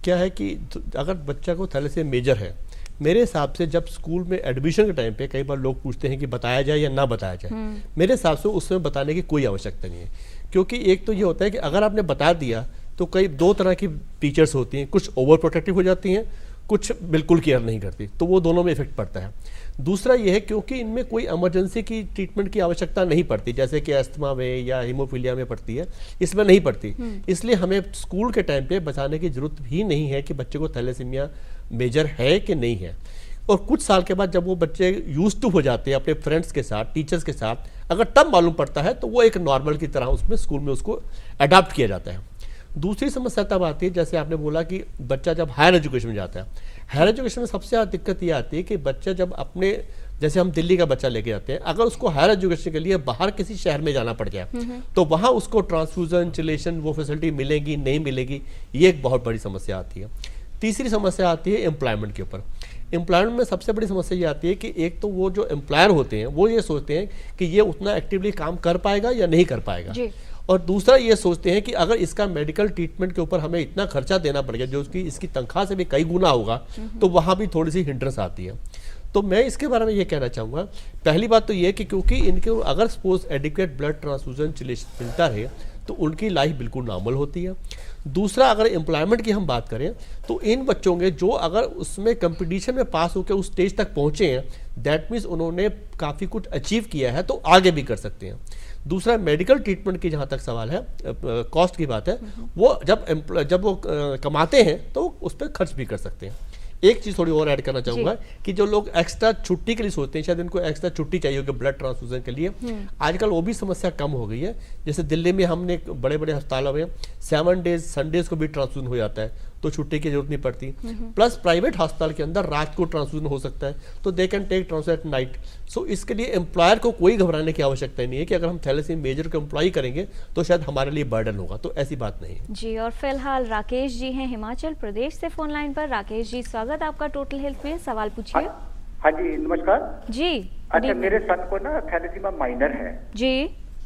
क्या है कि अगर बच्चा को थैलेसीमिया मेजर है, मेरे हिसाब से जब स्कूल में एडमिशन के टाइम पे कई बार लोग पूछते हैं कि बताया जाए या ना बताया जाए, मेरे हिसाब से उसमें बताने की कोई आवश्यकता नहीं है। क्योंकि एक तो ये होता है कि अगर आपने बता दिया तो कई दो तरह की टीचर्स होती हैं, कुछ ओवर प्रोटेक्टिव हो जाती हैं, कुछ बिल्कुल केयर नहीं करती, तो वो दोनों में इफेक्ट पड़ता है। दूसरा ये है क्योंकि इनमें कोई इमरजेंसी की ट्रीटमेंट की आवश्यकता नहीं पड़ती, जैसे कि अस्थमा में या हीमोफीलिया में पड़ती है, इसमें नहीं पड़ती। इसलिए हमें स्कूल के टाइम पे बताने की जरूरत भी नहीं है कि बच्चे को थैलेसीमिया मेजर है कि नहीं है। और कुछ साल के बाद जब वो बच्चे यूज्ड टू हो जाते हैं अपने फ्रेंड्स के साथ, टीचर्स के साथ, अगर तब मालूम पड़ता है तो वो एक नॉर्मल की तरह उसमें स्कूल में उसको अडॉप्ट किया जाता है। दूसरी समस्या तब आती है, जैसे आपने बोला कि बच्चा जब हायर एजुकेशन में जाता है, हायर एजुकेशन में सबसे ज़्यादा दिक्कत ये आती है कि बच्चा जब अपने, जैसे हम दिल्ली का बच्चा लेके जाते हैं, अगर उसको हायर एजुकेशन के लिए बाहर किसी शहर में जाना पड़ जाए तो वहाँ उसको ट्रांसफ्यूजन, चिलेशन वो फैसिलिटी मिलेगी नहीं मिलेगी, ये एक बहुत बड़ी समस्या आती है। तीसरी समस्या आती है एम्प्लॉयमेंट के ऊपर। एम्प्लॉयमेंट में सबसे बड़ी समस्या ये आती है कि एक तो वो जो एम्प्लॉयर होते हैं वो ये सोचते हैं कि ये उतना एक्टिवली काम कर पाएगा या नहीं कर पाएगा, और दूसरा ये सोचते हैं कि अगर इसका मेडिकल ट्रीटमेंट के ऊपर हमें इतना खर्चा देना पड़ेगा जो उसकी इसकी तनख्वाह से भी कई गुना होगा, तो वहाँ भी थोड़ी सी हिंड्रेंस आती है। तो मैं इसके बारे में ये कहना चाहूँगा, पहली बात तो ये कि क्योंकि इनके अगर suppose adequate blood transfusion chelation मिलता है तो उनकी लाइफ बिल्कुल नॉर्मल होती है। दूसरा, अगर एम्प्लॉयमेंट की हम बात करें तो इन बच्चों के जो अगर उसमें कंपटीशन में पास होकर उस स्टेज तक पहुँचे हैं, दैट मीन्स उन्होंने काफ़ी कुछ अचीव किया है, तो आगे भी कर सकते हैं। दूसरा, मेडिकल ट्रीटमेंट की जहाँ तक सवाल है, कॉस्ट की बात है, वो जब वो कमाते हैं तो उस पर खर्च भी कर सकते हैं। एक चीज़ थोड़ी और ऐड करना चाहूँगा कि जो लोग एक्स्ट्रा छुट्टी के लिए सोचते हैं, शायद इनको एक्स्ट्रा छुट्टी चाहिए होगी ब्लड ट्रांसफ्यूजन के लिए, आजकल वो भी समस्या कम हो गई है। जैसे दिल्ली में हमने बड़े बड़े अस्पतालों में 7 डेज संडेज को भी ट्रांसफ्यूजन हो जाता है, तो छुट्टी की जरूरत नहीं पड़ती। प्लस प्राइवेट अस्पताल के अंदर रात को ट्रांसफ्यूजन हो सकता है, तो they can take transfusion at night. So इसके लिए एम्प्लॉयर को कोई घबराने की आवश्यकता नहीं है कि अगर हम थैलेसीमिया मेजर को एम्प्लॉय करेंगे तो शायद हमारे लिए बर्डन होगा, तो ऐसी बात नहीं है जी। और फिलहाल राकेश जी हैं हिमाचल प्रदेश से फोन लाइन पर। राकेश जी, स्वागत आपका टोटल हेल्थ में, सवाल पूछिए। हाँ जी, नमस्कार जी। अच्छा, मेरे सन को ना थैलेसीमिया माइनर है जी,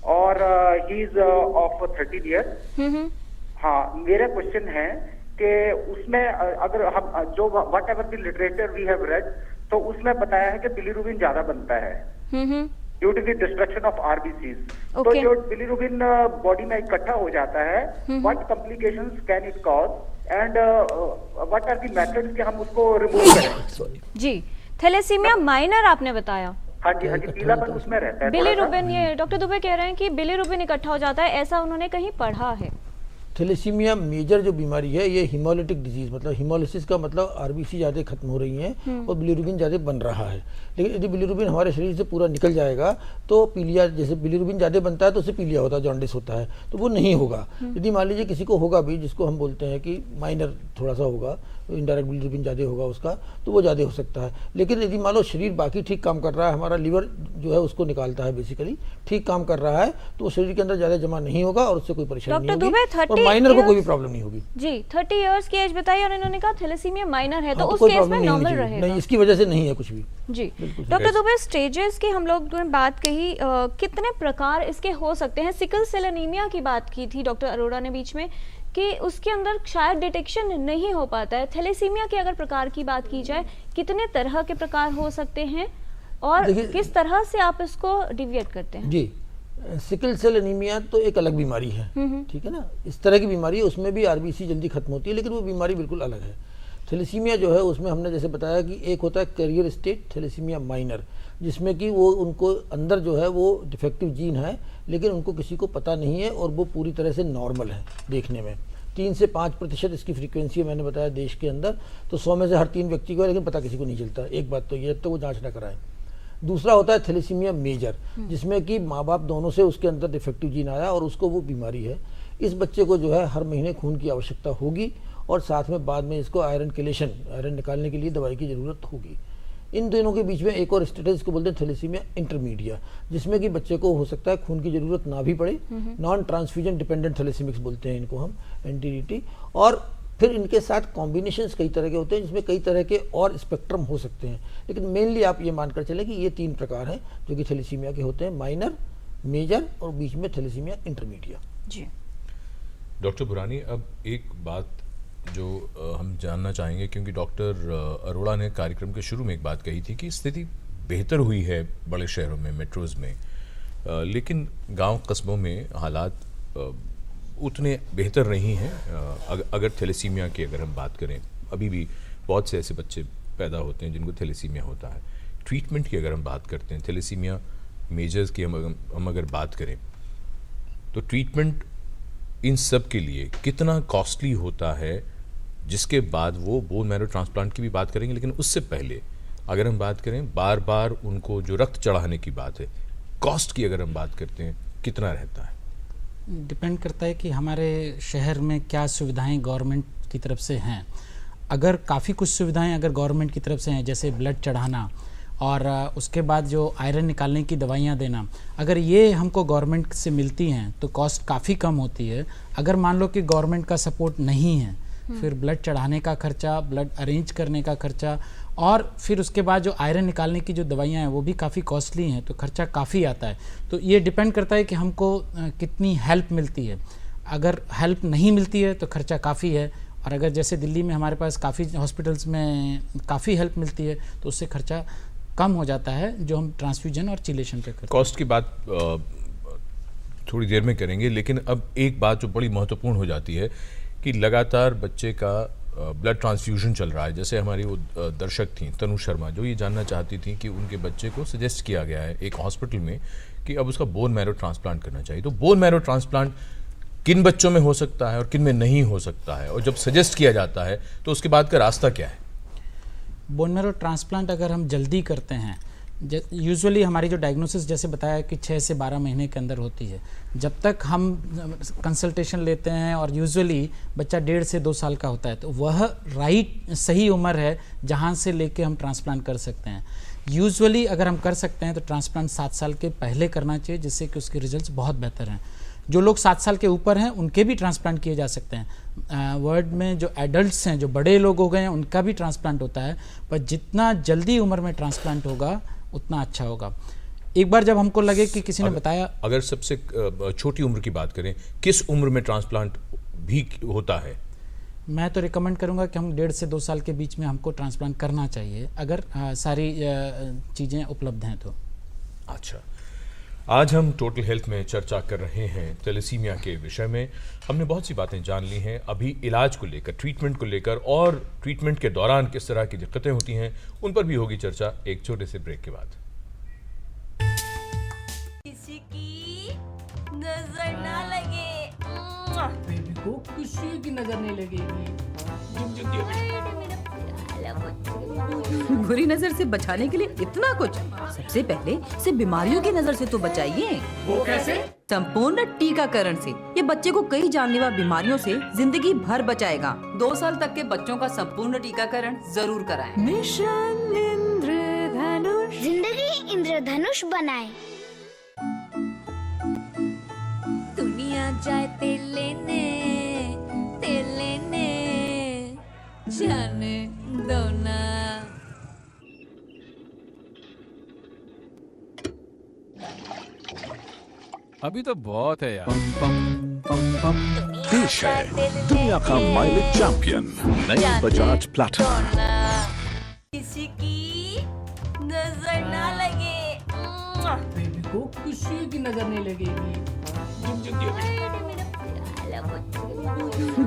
और ही इज ऑफ 13 ईयर्स। हाँ, मेरा क्वेश्चन है कि उसमें अगर हम जो whatever the literature we have read, तो उसमें बताया है कि बिलीरुबिन ज्यादा बनता है due to the destruction of RBCs. तो जो बिलीरुबिन बॉडी में इकट्ठा हो जाता है, what complications can it cause and what are the methods कि हम उसको रिमूव करें? जी, थैलेसीमिया माइनर आपने बताया। हाँ जी, पीलापन उसमें रहता है। बिलीरुबिन, ये डॉक्टर दुबे कह रहे हैं कि बिलीरुबिन इकट्ठा हो जाता है, ऐसा उन्होंने कहीं पढ़ा है। थैलेसीमिया मेजर जो बीमारी है ये हीमोलिटिक डिजीज, मतलब हीमोलिसिस का मतलब आरबीसी ज़्यादा खत्म हो रही हैं और बिलीरुबिन ज़्यादा बन रहा है। लेकिन यदि बिलीरुबिन हमारे शरीर से पूरा निकल जाएगा तो पीलिया, जैसे बिलीरुबिन ज़्यादा बनता है तो उससे पीलिया होता है, जॉन्डिस होता है, तो वो नहीं होगा। यदि मान लीजिए किसी को होगा भी, जिसको हम बोलते हैं कि माइनर थोड़ा सा होगा, इनडायरेक्ट बिलीरुबिन ज़्यादा होगा उसका, तो वो ज़्यादा हो सकता है। लेकिन यदि मान लो शरीर बाकी ठीक काम कर रहा है, हमारा लीवर जो है उसको निकालता है, बेसिकली ठीक काम कर रहा है, तो वो शरीर के अंदर ज़्यादा जमा नहीं होगा और उससे कोई परेशानी नहीं होगी और माइनर को कोई भी प्रॉब्लम नहीं होगी। जी, 30 इयर्स की एज बताई और इन्होंने कहा थैलेसीमिया माइनर है, तो उस केस में नॉर्मल रहेगा? नहीं, इसकी वजह से नहीं है कुछ भी। जी डॉक्टर दुबे, स्टेजेस की हम लोग ने बात कही, कितने प्रकार इसके हो सकते हैं? सिकल सेल एनीमिया की बात की थी डॉक्टर अरोड़ा ने बीच में कि उसके अंदर शायद डिटेक्शन नहीं हो पाता है। थैलेसीमिया के अगर प्रकार की बात की जाए, कितने तरह के प्रकार हो सकते हैं और किस तरह से आप इसको डिविएट करते हैं? जी, सिकल सेल एनीमिया तो एक अलग बीमारी है, ठीक है ना, इस तरह की बीमारी है, उसमें भी आरबीसी जल्दी खत्म होती है, लेकिन वो बीमारी बिल्कुल अलग है। थैलेसीमिया जो है उसमें हमने जैसे बताया कि एक होता है कैरियर स्टेट थैलेसीमिया माइनर, जिसमें कि वो उनको अंदर जो है वो डिफेक्टिव जीन है, लेकिन उनको किसी को पता नहीं है और वो पूरी तरह से नॉर्मल है देखने में। 3 से 5% इसकी फ्रीक्वेंसी है, मैंने बताया देश के अंदर, तो 100 में से हर 3 व्यक्ति को है, लेकिन पता किसी को नहीं चलता। एक बात तो ये, जब तक वो जांच ना कराएं। दूसरा होता है थैलेसीमिया मेजर, जिसमें कि माँ बाप दोनों से उसके अंदर डिफेक्टिव जीन आया और उसको वो बीमारी है। इस बच्चे को जो है हर महीने खून की आवश्यकता होगी और साथ में बाद में इसको आयरन केलेशन, आयरन निकालने के लिए दवाई की ज़रूरत होगी। इन दोनों के बीच में एक और स्टेटस को बोलते हैं थैलेसीमिया इंटरमीडिया, जिसमें कि बच्चे को हो सकता है खून की ज़रूरत ना भी पड़े, नॉन ट्रांसफ्यूजन डिपेंडेंट थैलेसीमिक्स बोलते हैं इनको हम, NTDT। और फिर इनके साथ कॉम्बिनेशंस कई तरह के होते हैं, जिसमें कई तरह के और स्पेक्ट्रम हो सकते हैं, लेकिन मेनली आप ये मानकर चलें कि ये 3 प्रकार हैं जो कि थैलेसीमिया के होते हैं, माइनर, मेजर और बीच में थैलेसीमिया इंटरमीडिया। जी डॉक्टर बुरानी, अब एक बात जो हम जानना चाहेंगे, क्योंकि डॉक्टर अरोड़ा ने कार्यक्रम के शुरू में एक बात कही थी कि स्थिति बेहतर हुई है बड़े शहरों में, मेट्रोज़ में, लेकिन गांव कस्बों में हालात उतने बेहतर नहीं हैं। अगर थैलेसीमिया की अगर हम बात करें, अभी भी बहुत से ऐसे बच्चे पैदा होते हैं जिनको थैलेसीमिया होता है। ट्रीटमेंट की अगर हम बात करते हैं, थैलेसीमिया मेजर्स की हम अगर बात करें, तो ट्रीटमेंट इन सब के लिए कितना कॉस्टली होता है, जिसके बाद वो बोन मैरो ट्रांसप्लांट की भी बात करेंगे, लेकिन उससे पहले अगर हम बात करें बार बार उनको जो रक्त चढ़ाने की बात है, कॉस्ट की अगर हम बात करते हैं, कितना रहता है? डिपेंड करता है कि हमारे शहर में क्या सुविधाएं गवर्नमेंट की तरफ से हैं। अगर काफ़ी कुछ सुविधाएं अगर गवर्नमेंट की तरफ से हैं, जैसे ब्लड चढ़ाना और उसके बाद जो आयरन निकालने की दवाइयां देना, अगर ये हमको गवर्नमेंट से मिलती हैं तो कॉस्ट काफ़ी कम होती है। अगर मान लो कि गवर्नमेंट का सपोर्ट नहीं है, फिर ब्लड चढ़ाने का खर्चा, ब्लड अरेंज करने का खर्चा, और फिर उसके बाद जो आयरन निकालने की जो दवाइयाँ हैं वो भी काफ़ी कॉस्टली हैं, तो खर्चा काफ़ी आता है। तो ये डिपेंड करता है कि हमको कितनी हेल्प मिलती है। अगर हेल्प नहीं मिलती है तो खर्चा काफ़ी है, और अगर जैसे दिल्ली में हमारे पास काफ़ी हॉस्पिटल्स में काफ़ी हेल्प मिलती है तो उससे खर्चा कम हो जाता है, जो हम ट्रांसफ्यूजन और चिलेशन पे करते हैं। कॉस्ट की बात थोड़ी देर में करेंगे, लेकिन अब एक बात जो बड़ी महत्वपूर्ण हो जाती है कि लगातार बच्चे का ब्लड ट्रांसफ्यूजन चल रहा है। जैसे हमारी वो दर्शक थी तनु शर्मा, जो ये जानना चाहती थी कि उनके बच्चे को सजेस्ट किया गया है एक हॉस्पिटल में कि अब उसका बोन मैरो ट्रांसप्लांट करना चाहिए। तो बोन मैरो ट्रांसप्लांट किन बच्चों में हो सकता है और किन में नहीं हो सकता है, और जब सजेस्ट किया जाता है तो उसके बाद का रास्ता क्या है? बोन मैरो ट्रांसप्लांट अगर हम जल्दी करते हैं, यूजुअली हमारी जो डायग्नोसिस जैसे बताया कि 6 से 12 महीने के अंदर होती है। जब तक हम कंसल्टेशन लेते हैं और यूजुअली बच्चा 1.5 से 2 साल का होता है, तो वह सही उम्र है जहां से लेके हम ट्रांसप्लांट कर सकते हैं। यूजुअली अगर हम कर सकते हैं तो ट्रांसप्लांट 7 साल के पहले करना चाहिए, जिससे कि उसके रिजल्ट्स बहुत बेहतर हैं। जो लोग 7 साल के ऊपर हैं उनके भी ट्रांसप्लांट किए जा सकते हैं। वर्ल्ड में जो एडल्ट्स हैं, जो बड़े लोग हो गए हैं, उनका भी ट्रांसप्लांट होता है, पर जितना जल्दी उम्र में ट्रांसप्लांट होगा उतना अच्छा होगा। एक बार जब हमको लगे कि किसी ने बताया, अगर सबसे छोटी उम्र की बात करें, किस उम्र में ट्रांसप्लांट भी होता है? मैं तो रिकमेंड करूंगा कि हम 1.5 से 2 साल के बीच में हमको ट्रांसप्लांट करना चाहिए, अगर सारी चीज़ें उपलब्ध हैं तो। अच्छा, आज हम टोटल हेल्थ में चर्चा कर रहे हैं थैलेसीमिया के विषय में। हमने बहुत सी बातें जान ली हैं। अभी इलाज को लेकर, ट्रीटमेंट को लेकर और ट्रीटमेंट के दौरान किस तरह की दिक्कतें होती हैं, उन पर भी होगी चर्चा एक छोटे से ब्रेक के बाद। किसी की नजर ना लगे, बेबी को किसी की नजर नहीं लगेगी। बुरी नजर से बचाने के लिए इतना कुछ। सबसे पहले से बीमारियों की नजर से तो बचाइए। वो कैसे? संपूर्ण टीकाकरण से। ये बच्चे को कई जानलेवा बीमारियों से जिंदगी भर बचाएगा। 2 साल तक के बच्चों का संपूर्ण टीकाकरण जरूर कराएं। मिशन इंद्रधनुष, जिंदगी इंद्रधनुष बनाए। दुनिया जाए तेल लेने जाने दो ना। अभी तो बहुत है यार। पेश है दुनिया का माइलेज चैंपियन नई बजाज प्लैटिनम। किसी की नजर ना लगे, बेबी को किसी की नजर नहीं लगेगी।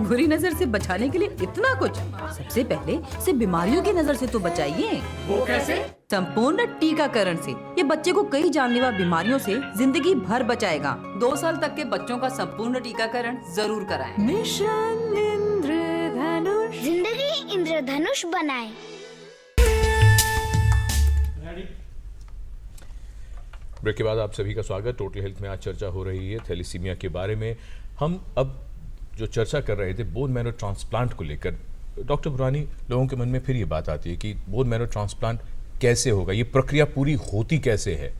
बुरी नजर से बचाने के लिए इतना कुछ। सबसे पहले से बीमारियों की नजर से तो बचाइए। वो कैसे? संपूर्ण टीकाकरण से। ये बच्चे को कई जानलेवा बीमारियों से जिंदगी भर बचाएगा। 2 साल तक के बच्चों का संपूर्ण टीकाकरण जरूर कराएं। मिशन इंद्रधनुष, जिंदगी इंद्रधनुष बनाए। ब्रेक के बाद आप सभी का स्वागत। टोटल हेल्थ में आज चर्चा हो रही है थैलेसीमिया के बारे में। हम अब जो चर्चा कर रहे थे बोन मैरो ट्रांसप्लांट को लेकर, डॉक्टर बुरानी, लोगों के मन में फिर ये बात आती है कि बोन मैरो ट्रांसप्लांट कैसे होगा, ये प्रक्रिया पूरी होती कैसे है?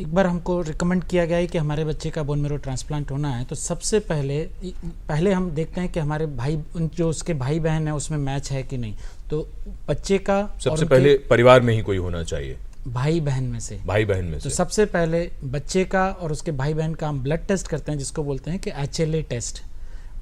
एक बार हमको रिकमेंड किया गया है कि हमारे बच्चे का बोन मैरो ट्रांसप्लांट होना है, तो सबसे पहले हम देखते हैं कि हमारे भाई, जो उसके भाई बहन है उसमें मैच है कि नहीं। तो बच्चे का सबसे पहले परिवार में ही कोई होना चाहिए, भाई बहन में से। तो सबसे पहले बच्चे का और उसके भाई बहन का हम ब्लड टेस्ट करते हैं, जिसको बोलते हैं कि HLA टेस्ट।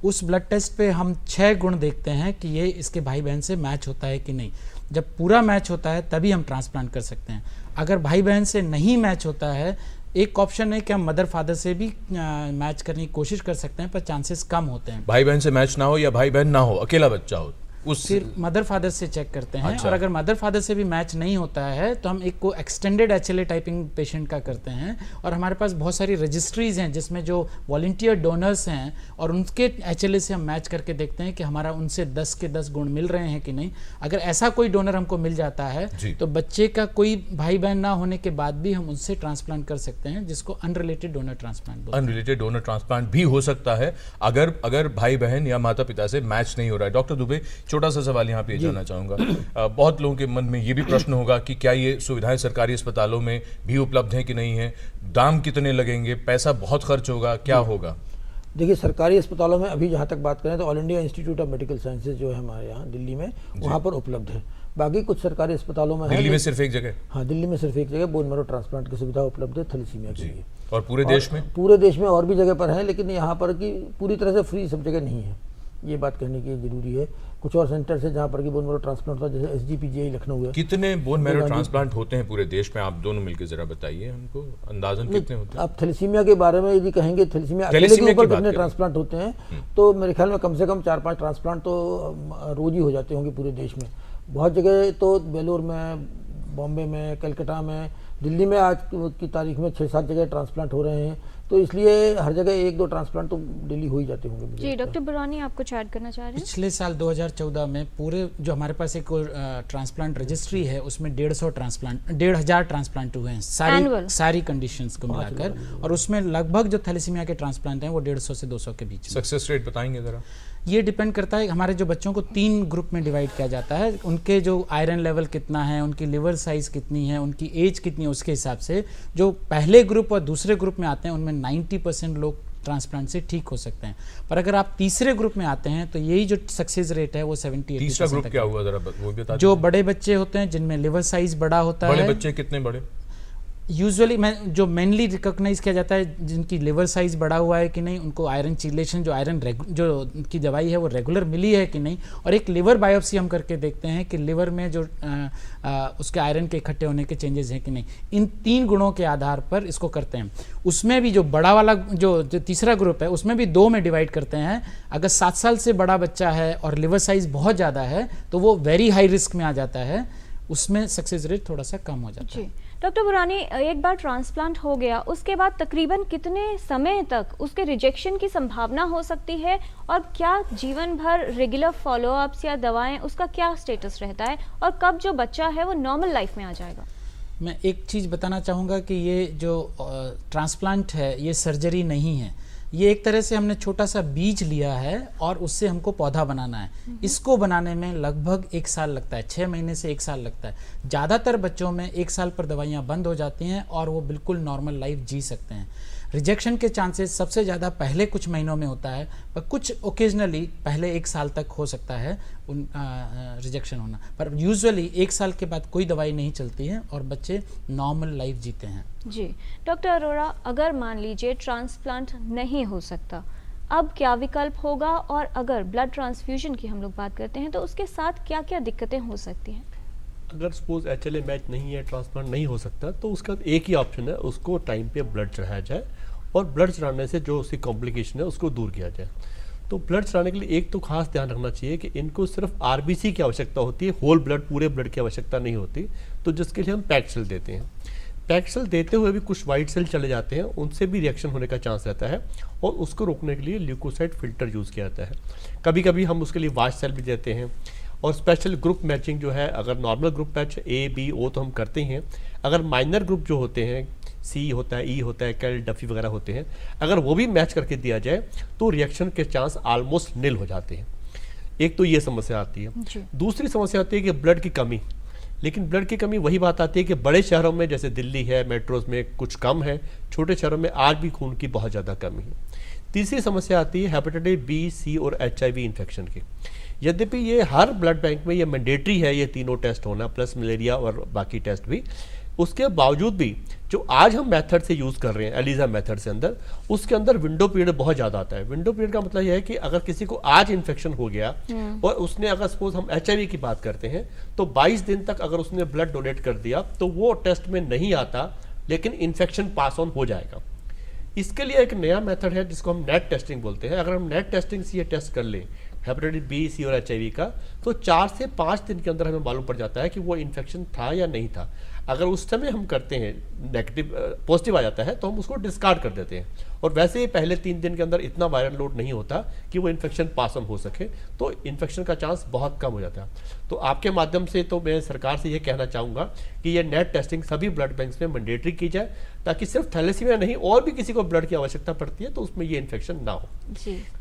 उस ब्लड टेस्ट पे हम 6 गुण देखते हैं कि ये इसके भाई बहन से मैच होता है कि नहीं। जब पूरा मैच होता है तभी हम ट्रांसप्लांट कर सकते हैं। अगर भाई बहन से नहीं मैच होता है, एक ऑप्शन है कि हम मदर फादर से भी मैच करने की कोशिश कर सकते हैं, पर चांसेस कम होते हैं। भाई बहन से मैच ना हो या भाई बहन ना हो, अकेला बच्चा हो, फिर मदर फादर से चेक करते हैं। अच्छा। और अगर मदर फादर से भी मैच नहीं होता है तो हम एक को एक्सटेंडेड HLA टाइपिंग पेशेंट का करते हैं। और हमारे पास बहुत सारी रजिस्ट्रीज हैं जिसमें जो वॉलंटियर डोनर्स हैं और उनके HLA से हम मैच करके देखते हैं कि हमारा उनसे 10 के 10 गुण मिल रहे हैं कि नहीं। अगर ऐसा कोई डोनर हमको मिल जाता है तो बच्चे का कोई भाई बहन ना होने के बाद भी हम उनसे ट्रांसप्लांट कर सकते हैं, जिसको अनरिलेटेड डोनर ट्रांसप्लांट बोलते हैं। अनरिलेटेड डोनर ट्रांसप्लांट भी हो सकता है अगर भाई बहन या माता पिता से मैच नहीं हो रहा है। डॉक्टर दुबे, छोटा सा सवाल यहाँ पे जानना चाहूंगा, बहुत लोगों के मन में ये भी प्रश्न होगा कि क्या ये सुविधाएं सरकारी अस्पतालों में भी उपलब्ध हैं कि नहीं है, दाम कितने लगेंगे, पैसा बहुत खर्च होगा, क्या होगा? देखिए, सरकारी अस्पतालों में अभी जहाँ तक बात करें तो all India institute of medical sciences जो है हमारे यहाँ दिल्ली में, वहाँ पर उपलब्ध है। बाकी कुछ सरकारी अस्पतालों में दिल्ली में सिर्फ एक जगह? हाँ, दिल्ली में सिर्फ एक जगह बोन मैरो ट्रांसप्लांट की सुविधा उपलब्ध है थैलेसीमिया के लिए। और पूरे देश में? पूरे देश में और भी जगह पर है, लेकिन यहाँ पर की पूरी तरह से फ्री सब जगह नहीं है, ये बात कहने की जरूरी है। कुछ और सेंटर है जहाँ पर की बोन मैरो ट्रांसप्लांट होता है, जैसे SGPGI लखनऊ है। कितने बोन मैरो ट्रांसप्लांट होते हैं पूरे देश में? आप दोनों मिलकर जरा बताइए हमको, अंदाजन कितने होते हैं? आप थैलेसीमिया के बारे में यदि कहेंगे, थैलेसीमिया के ऊपर कितने ट्रांसप्लांट होते हैं, तो मेरे ख्याल में कम से कम 4-5 ट्रांसप्लांट तो रोज ही हो जाते होंगे पूरे देश में। बहुत जगह तो बेलोर में, बॉम्बे में, कलकत्ता में, दिल्ली में आज की तारीख में 6-7 जगह ट्रांसप्लांट हो रहे हैं। तो इसलिए हर जगह 1-2 ट्रांसप्लांट तो डेली हो ही जाते होंगे। जी डॉक्टर बुरानी, आप कुछ ऐड करना चाह रहे हैं? पिछले साल 2014 में पूरे जो हमारे पास एक ट्रांसप्लांट रजिस्ट्री है, उसमें 1,500 ट्रांसप्लांट हुए हैं सारी कंडीशंस को मिलाकर। और उसमें लगभग जो थैलेसीमिया के ट्रांसप्लांट हैं वो 150 से 200 के बीच। सक्सेस रेट बताएंगे जरा? ये डिपेंड करता है, हमारे जो बच्चों को 3 ग्रुप में डिवाइड किया जाता है, उनके जो आयरन लेवल कितना है, उनकी लिवर साइज कितनी है, उनकी एज कितनी है, उसके हिसाब से जो पहले ग्रुप और दूसरे ग्रुप में आते हैं उनमें 90% लोग ट्रांसप्लांट से ठीक हो सकते हैं। पर अगर आप तीसरे ग्रुप में आते हैं तो यही जो सक्सेस रेट है वो 70-80%। तीसरा ग्रुप क्या हुआ जरा वो बता? जो बड़े बच्चे होते हैं जिनमें लिवर साइज बड़ा होता है। बड़े बच्चे कितने बड़े? यूजुअली जो मेनली रिकॉग्नाइज किया जाता है, जिनकी लिवर साइज बड़ा हुआ है कि नहीं, उनको आयरन चिलेशन जो की दवाई है वो रेगुलर मिली है कि नहीं, और एक लिवर बायोप्सी हम करके देखते हैं कि लिवर में जो उसके आयरन के इकट्ठे होने के चेंजेस हैं कि नहीं। इन 3 गुणों के आधार पर इसको करते हैं। उसमें भी जो बड़ा वाला जो तीसरा ग्रुप है उसमें भी 2 में डिवाइड करते हैं। अगर 7 साल से बड़ा बच्चा है और लिवर साइज बहुत ज़्यादा है तो वो वेरी हाई रिस्क में आ जाता है, उसमें सक्सेस रेट थोड़ा सा कम हो जाता है। डॉक्टर बुरानी, एक बार ट्रांसप्लांट हो गया उसके बाद तकरीबन कितने समय तक उसके रिजेक्शन की संभावना हो सकती है, और क्या जीवन भर रेगुलर फॉलोअप्स या दवाएं, उसका क्या स्टेटस रहता है, और कब जो बच्चा है वो नॉर्मल लाइफ में आ जाएगा? मैं एक चीज़ बताना चाहूँगा कि ये जो ट्रांसप्लांट है ये सर्जरी नहीं है। ये एक तरह से हमने छोटा सा बीज लिया है और उससे हमको पौधा बनाना है। इसको बनाने में लगभग 1 साल लगता है, 6 महीने से 1 साल लगता है। ज़्यादातर बच्चों में 1 साल पर दवाइयाँ बंद हो जाती हैं और वो बिल्कुल नॉर्मल लाइफ जी सकते हैं। रिजेक्शन के चांसेस सबसे ज़्यादा पहले कुछ महीनों में होता है, पर कुछ ओकेजनली पहले 1 साल तक हो सकता है रिजेक्शन होना, पर यूजुअली 1 साल के बाद कोई दवाई नहीं चलती है और बच्चे नॉर्मल लाइफ जीते हैं। जी डॉक्टर अरोड़ा, अगर मान लीजिए ट्रांसप्लांट नहीं हो सकता, अब क्या विकल्प होगा, और अगर ब्लड ट्रांसफ्यूजन की हम लोग बात करते हैं तो उसके साथ क्या क्या दिक्कतें हो सकती हैं? अगर सपोज HLA मैच नहीं है, ट्रांसप्लांट नहीं हो सकता, तो उसका एक ही ऑप्शन है, उसको टाइम पे ब्लड चढ़ाया जाए और ब्लड चढ़ाने से जो उसकी कॉम्प्लिकेशन है उसको दूर किया जाए। तो ब्लड चढ़ाने के लिए एक तो खास ध्यान रखना चाहिए कि इनको सिर्फ RBC की आवश्यकता होती है, होल ब्लड, पूरे ब्लड की आवश्यकता नहीं होती, तो जिसके लिए हम पैक्ड सेल देते हैं। पैक्ड सेल देते हुए भी कुछ वाइट सेल चले जाते हैं, उनसे भी रिएक्शन होने का चांस रहता है, और उसको रोकने के लिए ल्यूकोसाइट फिल्टर यूज़ किया जाता है। कभी कभी हम उसके लिए वाश सेल भी देते हैं, और स्पेशल ग्रुप मैचिंग जो है, अगर normal group match A, B, O तो हम करते हैं। अगर माइनर ग्रुप जो होते हैं सी होता है, ई होता है, कैल डफी वगैरह होते हैं, अगर वो भी मैच करके दिया जाए तो रिएक्शन के चांस ऑलमोस्ट निल हो जाते हैं। एक तो ये समस्या आती है। दूसरी समस्या आती है कि ब्लड की कमी, लेकिन ब्लड की कमी वही बात आती है कि बड़े शहरों में जैसे दिल्ली है, मेट्रोज में कुछ कम है, छोटे शहरों में आज भी खून की बहुत ज़्यादा कमी है। तीसरी समस्या आती है हेपेटाइटिस बी, सी और HIV इन्फेक्शन की। यद्यपि ये हर ब्लड बैंक में ये मैंडेटरी है ये तीनों टेस्ट होना, प्लस मलेरिया और बाकी टेस्ट भी, उसके बावजूद भी जो आज हम मेथड से यूज़ कर रहे हैं एलिजा मेथड से अंदर, उसके अंदर विंडो पीरियड बहुत ज़्यादा आता है। विंडो पीरियड का मतलब यह है कि अगर किसी को आज इन्फेक्शन हो गया और उसने अगर सपोज हम HIV की बात करते हैं तो 22 दिन तक अगर उसने ब्लड डोनेट कर दिया तो वो टेस्ट में नहीं आता, लेकिन इन्फेक्शन पास ऑन हो जाएगा। इसके लिए एक नया मेथड है जिसको हम नेट टेस्टिंग बोलते हैं। अगर हम नेट टेस्टिंग से ये टेस्ट कर लें हेपेटाइटिस बी, सी और HIV का, तो 4 से 5 दिन के अंदर हमें मालूम पड़ जाता है कि वो इन्फेक्शन था या नहीं था। अगर उस समय हम करते हैं नेगेटिव पॉजिटिव आ जाता है तो हम उसको डिस्कार्ड कर देते हैं, और वैसे ही पहले 3 दिन के अंदर इतना वायरल लोड नहीं होता कि वो इन्फेक्शन पास ऑन हो सके, तो इन्फेक्शन का चांस बहुत कम हो जाता है। तो आपके माध्यम से तो मैं सरकार से ये कहना चाहूँगा कि ये नेट टेस्टिंग सभी ब्लड बैंक्स में मैंडेटरी की जाए, ताकि सिर्फ थैलेसीमिया नहीं और भी किसी को ब्लड की आवश्यकता पड़ती है तो उसमें ये इन्फेक्शन ना हो।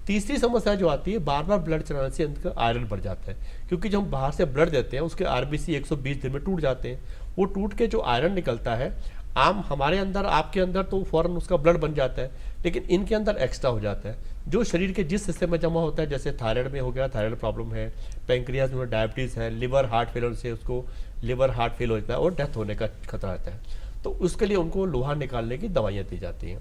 तीसरी समस्या जो आती है, बार बार ब्लड चढ़ाने से इनका आयरन बढ़ जाता है, क्योंकि जब हम बाहर से ब्लड देते हैं उसके RBC 120 दिन में टूट जाते हैं। वो टूट के जो आयरन निकलता है आम हमारे अंदर, आपके अंदर तो फौरन उसका ब्लड बन जाता है, लेकिन इनके अंदर एक्स्ट्रा हो जाता है जो शरीर के जिस हिस्से में जमा होता है। जैसे थायराइड में हो गया, थायराइड प्रॉब्लम है, पैंक्रियाज में डायबिटीज़ है, लिवर हार्ट फेलियर से उसको लिवर हार्ट फेल हो जाता है और डेथ होने का खतरा रहता है, तो उसके लिए उनको लोहा निकालने की दवाइयाँ दी जाती हैं।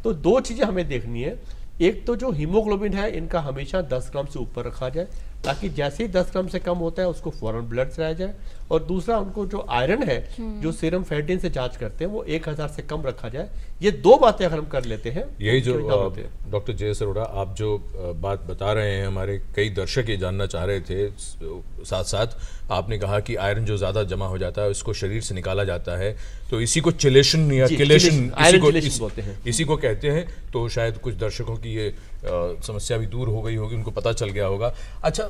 तो 2 चीज़ें हमें देखनी है, एक तो जो हीमोग्लोबिन है इनका हमेशा 10 ग्राम से ऊपर रखा जाए, ताकि जैसे ही 10 ग्राम से कम होता है उसको फौरन ब्लड चढ़ाया जाए, और दूसरा उनको जो आयरन है जो सीरम फेरेटिन से जांच करते हैं वो 1000 से कम रखा जाए। ये 2 बातें अगर हम कर लेते हैं, यही जो डॉक्टर JS अरोड़ा आप जो बात बता रहे हैं, हमारे कई दर्शक ये जानना चाह रहे थे। साथ साथ आपने कहा कि आयरन जो ज़्यादा जमा हो जाता है उसको शरीर से निकाला जाता है, तो इसी को चिलेशन या किलेशन इसी को कहते हैं। तो शायद कुछ दर्शकों की ये समस्या भी दूर हो गई होगी, उनको पता चल गया होगा। अच्छा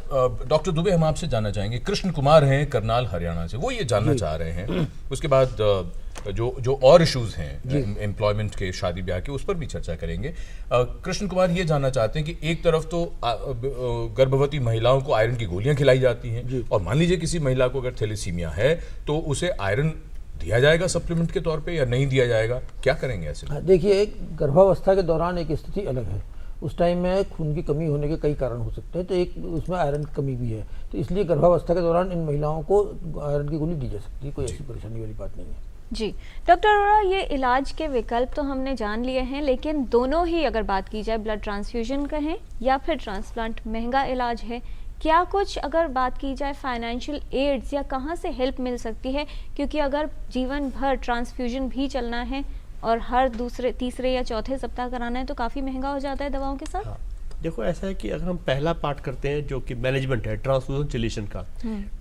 डॉक्टर दुबे, हम आपसे जानना चाहेंगे, कृष्ण कुमार हैं करनाल हरियाणा से, वो ये जानना चाह रहे हैं, उसके बाद जो और इश्यूज हैं एम्प्लॉयमेंट के, शादी ब्याह के, उस पर भी चर्चा करेंगे। कृष्ण कुमार ये जानना चाहते हैं कि एक तरफ तो गर्भवती महिलाओं को आयरन की गोलियां खिलाई जाती हैं, और मान लीजिए किसी महिला को अगर थैलेसीमिया है तो उसे आयरन दिया जाएगा सप्लीमेंट के तौर पे या नहीं दिया जाएगा, क्या करेंगे ऐसे? देखिए, गर्भावस्था के दौरान एक स्थिति अलग है, उस टाइम में खून की कमी होने के कई कारण हो सकते हैं, तो एक उसमें आयरन की कमी भी है, तो इसलिए गर्भावस्था के दौरान इन महिलाओं को आयरन की गोली दी जा सकती है, कोई ऐसी परेशानी वाली बात नहीं है। जी डॉक्टर अरोड़ा, ये इलाज के विकल्प तो हमने जान लिए हैं, लेकिन दोनों ही अगर बात की जाए, ब्लड ट्रांसफ्यूजन कहें या फिर ट्रांसप्लांट, महंगा इलाज है। क्या कुछ अगर बात की जाए फाइनेंशियल एड्स या कहाँ से हेल्प मिल सकती है, क्योंकि अगर जीवन भर ट्रांसफ्यूजन भी चलना है और हर दूसरे, तीसरे या चौथे सप्ताह कराना है तो काफ़ी महंगा हो जाता है दवाओं के साथ। हाँ। देखो, ऐसा है कि अगर हम पहला पार्ट करते हैं जो कि मैनेजमेंट है ट्रांसफ्यूजन चिलेशन का,